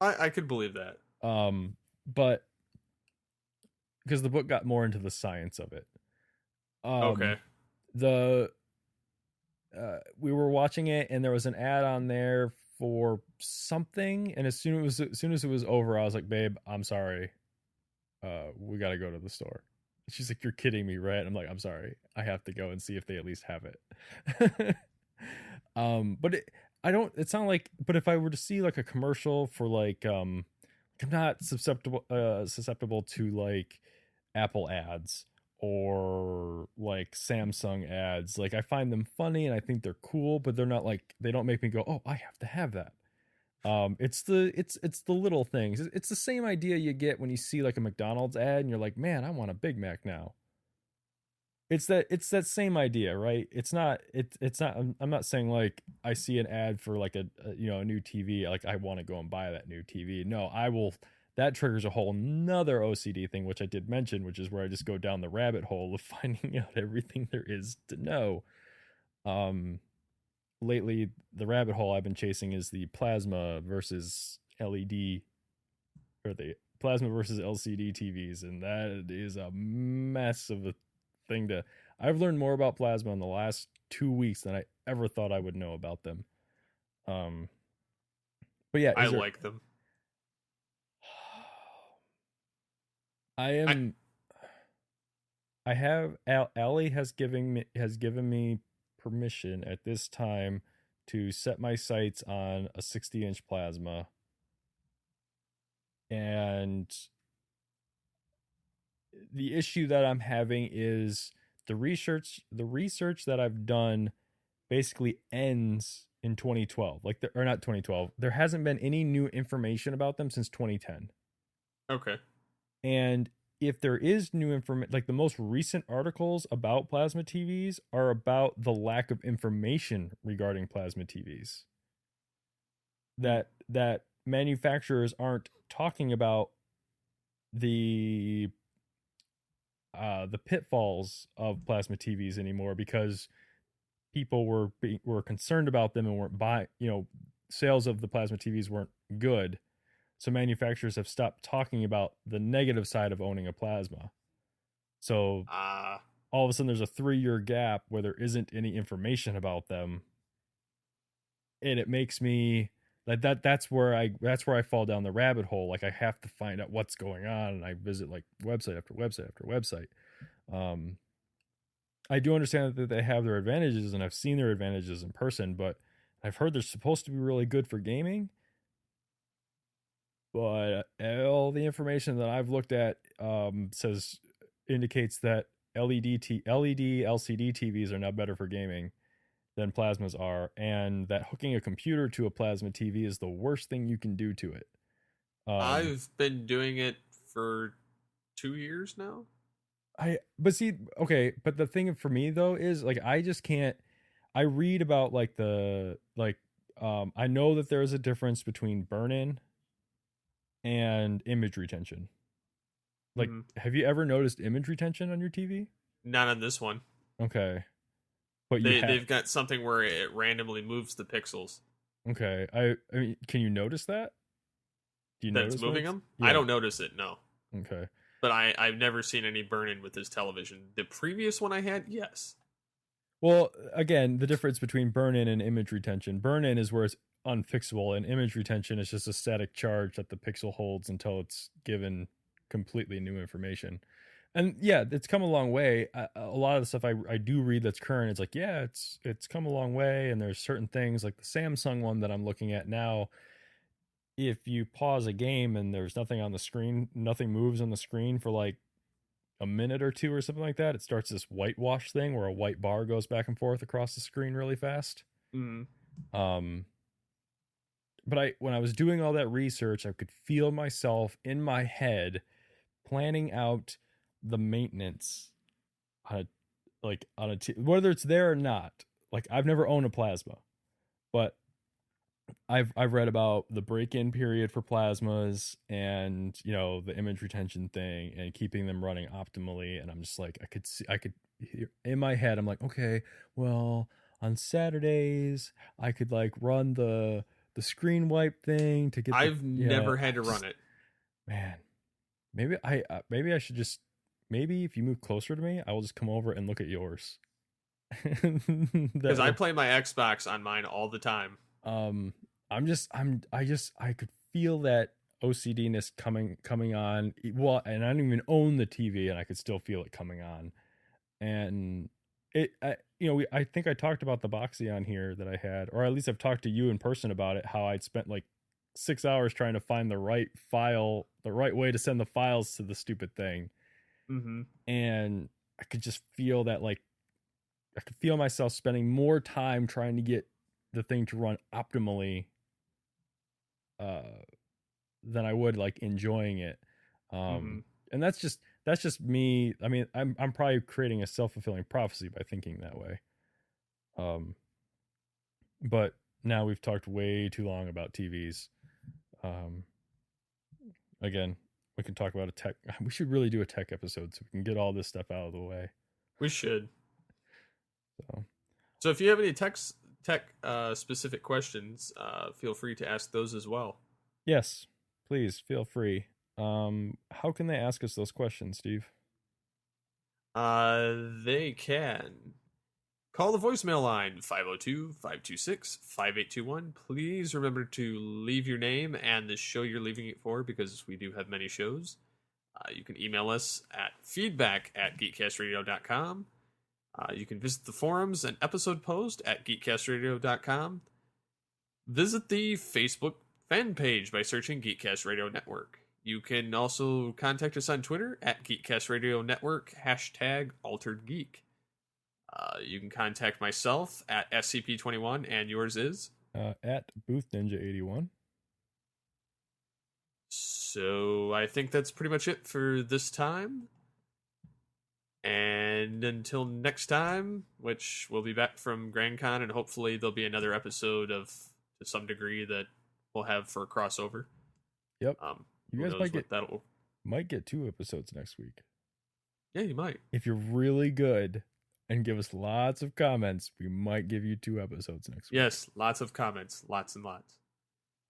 I could believe that. But because the book got more into the science of it. Okay. The We were watching it and there was an ad on there for something, and as soon as it was over, I was like, "Babe, I'm sorry. We got to go to the store." She's like, "You're kidding me, right?" I'm like, "I'm sorry. I have to go and see if they at least have it." But I don't. It's not like. But if I were to see like a commercial for like, I'm not susceptible to like Apple ads or like Samsung ads. Like I find them funny and I think they're cool, but they're not like they don't make me go, "Oh, I have to have that." It's the little things. It's the same idea you get when you see like a McDonald's ad and you're like, "Man, I want a Big Mac now." It's that same idea, right? It's not. I'm not saying like I see an ad for like a new TV, like I want to go and buy that new TV. No, I will. That triggers a whole nother OCD thing, which I did mention, which is where I just go down the rabbit hole of finding out everything there is to know. Um, Lately, the rabbit hole I've been chasing is the plasma versus LED, or the plasma versus LCD TVs, and that is a mess of a thing to. I've learned more about plasma in the last 2 weeks than I ever thought I would know about them. Um, but yeah, I is there? like them. I I am. I have. Allie has given me permission at this time to set my sights on a 60-inch plasma, and the issue that I'm having is the research that I've done basically ends in 2012. Like or not 2012. There hasn't been any new information about them since 2010. okay. And if there is new information, like the most recent articles about plasma TVs are about the lack of information regarding plasma TVs. Hmm. That manufacturers aren't talking about the the pitfalls of plasma TVs anymore because people were concerned about them and weren't buying, sales of the plasma TVs weren't good. So manufacturers have stopped talking about the negative side of owning a plasma. So all of a sudden there's a 3-year gap where there isn't any information about them. And it makes me like that's where I fall down the rabbit hole. Like I have to find out what's going on, and I visit like website after website after website. I do understand that they have their advantages, and I've seen their advantages in person, but I've heard they're supposed to be really good for gaming. But all the information that I've looked at indicates that LED LCD TVs are now better for gaming than plasmas are, and that hooking a computer to a plasma TV is the worst thing you can do to it. I've been doing it for 2 years now. But the thing for me though is like I just can't. I read about like I know that there is a difference between burn-in and image retention. Like, have you ever noticed image retention on your TV? Not on this one. Okay. But they've got something where it randomly moves the pixels. Okay. I mean, can you notice that? Do you notice it's moving them? Yeah. I don't notice it, no. Okay. But I've never seen any burn-in with this television. The previous one I had, yes. Well, again, the difference between burn-in and image retention. Burn-in is where it's unfixable, and image retention is just a static charge that the pixel holds until it's given completely new information. And yeah, it's come a long way. A lot of the stuff I do read that's current, it's like, yeah, it's come a long way, and there's certain things like the Samsung one that I'm looking at now. If you pause a game and there's nothing on the screen, nothing moves on the screen for like a minute or two or something like that, it starts this whitewash thing where a white bar goes back and forth across the screen really fast. But when I was doing all that research, I could feel myself in my head planning out the maintenance on whether it's there or not. Like I've never owned a plasma, but I've read about the break-in period for plasmas and the image retention thing and keeping them running optimally, and I'm just like I could hear in my head, I'm like, okay, well on Saturdays I could like run the screen wipe thing to get I've never had to run it. Man, maybe I should just, maybe if you move closer to me I will just come over and look at yours. Because I play my Xbox on mine all the time. I could feel that OCD-ness coming on. Well, and I don't even own the TV, and I could still feel it coming on. And I think I talked about the Boxy on here that I had, or at least I've talked to you in person about it. How I'd spent like 6 hours trying to find the right file, the right way to send the files to the stupid thing. And I could just feel that, like, I could feel myself spending more time trying to get the thing to run optimally than I would like enjoying it. And that's just me. I mean, I'm probably creating a self-fulfilling prophecy by thinking that way. But now we've talked way too long about TVs. Again, we can talk about we should really do a tech episode so we can get all this stuff out of the way. We should. So if you have any tech specific questions, feel free to ask those as well. Yes, please feel free. How can they ask us those questions, Steve? They can call the voicemail line 502-526-5821. Please remember to leave your name and the show you're leaving it for, because we do have many shows. You can email us at feedback@geekcastradio.com. You can visit the forums and episode post at geekcastradio.com. Visit the Facebook fan page by searching Geekcast Radio Network. You can also contact us on Twitter at Geekcast Radio Network, #AlteredGeek. You can contact myself at SCP21, and yours is? At Booth Ninja 81. So I think that's pretty much it for this time. And until next time, which we'll be back from GrandCon, and hopefully there'll be another episode to some degree that we'll have for a crossover. Yep. You guys might get 2 episodes next week. Yeah, you might. If you're really good and give us lots of comments. We might give you 2 episodes next week. Yes, lots of comments, lots and lots.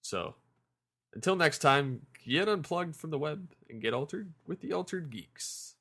So, until next time, get unplugged from the web and get altered with the Altered Geeks.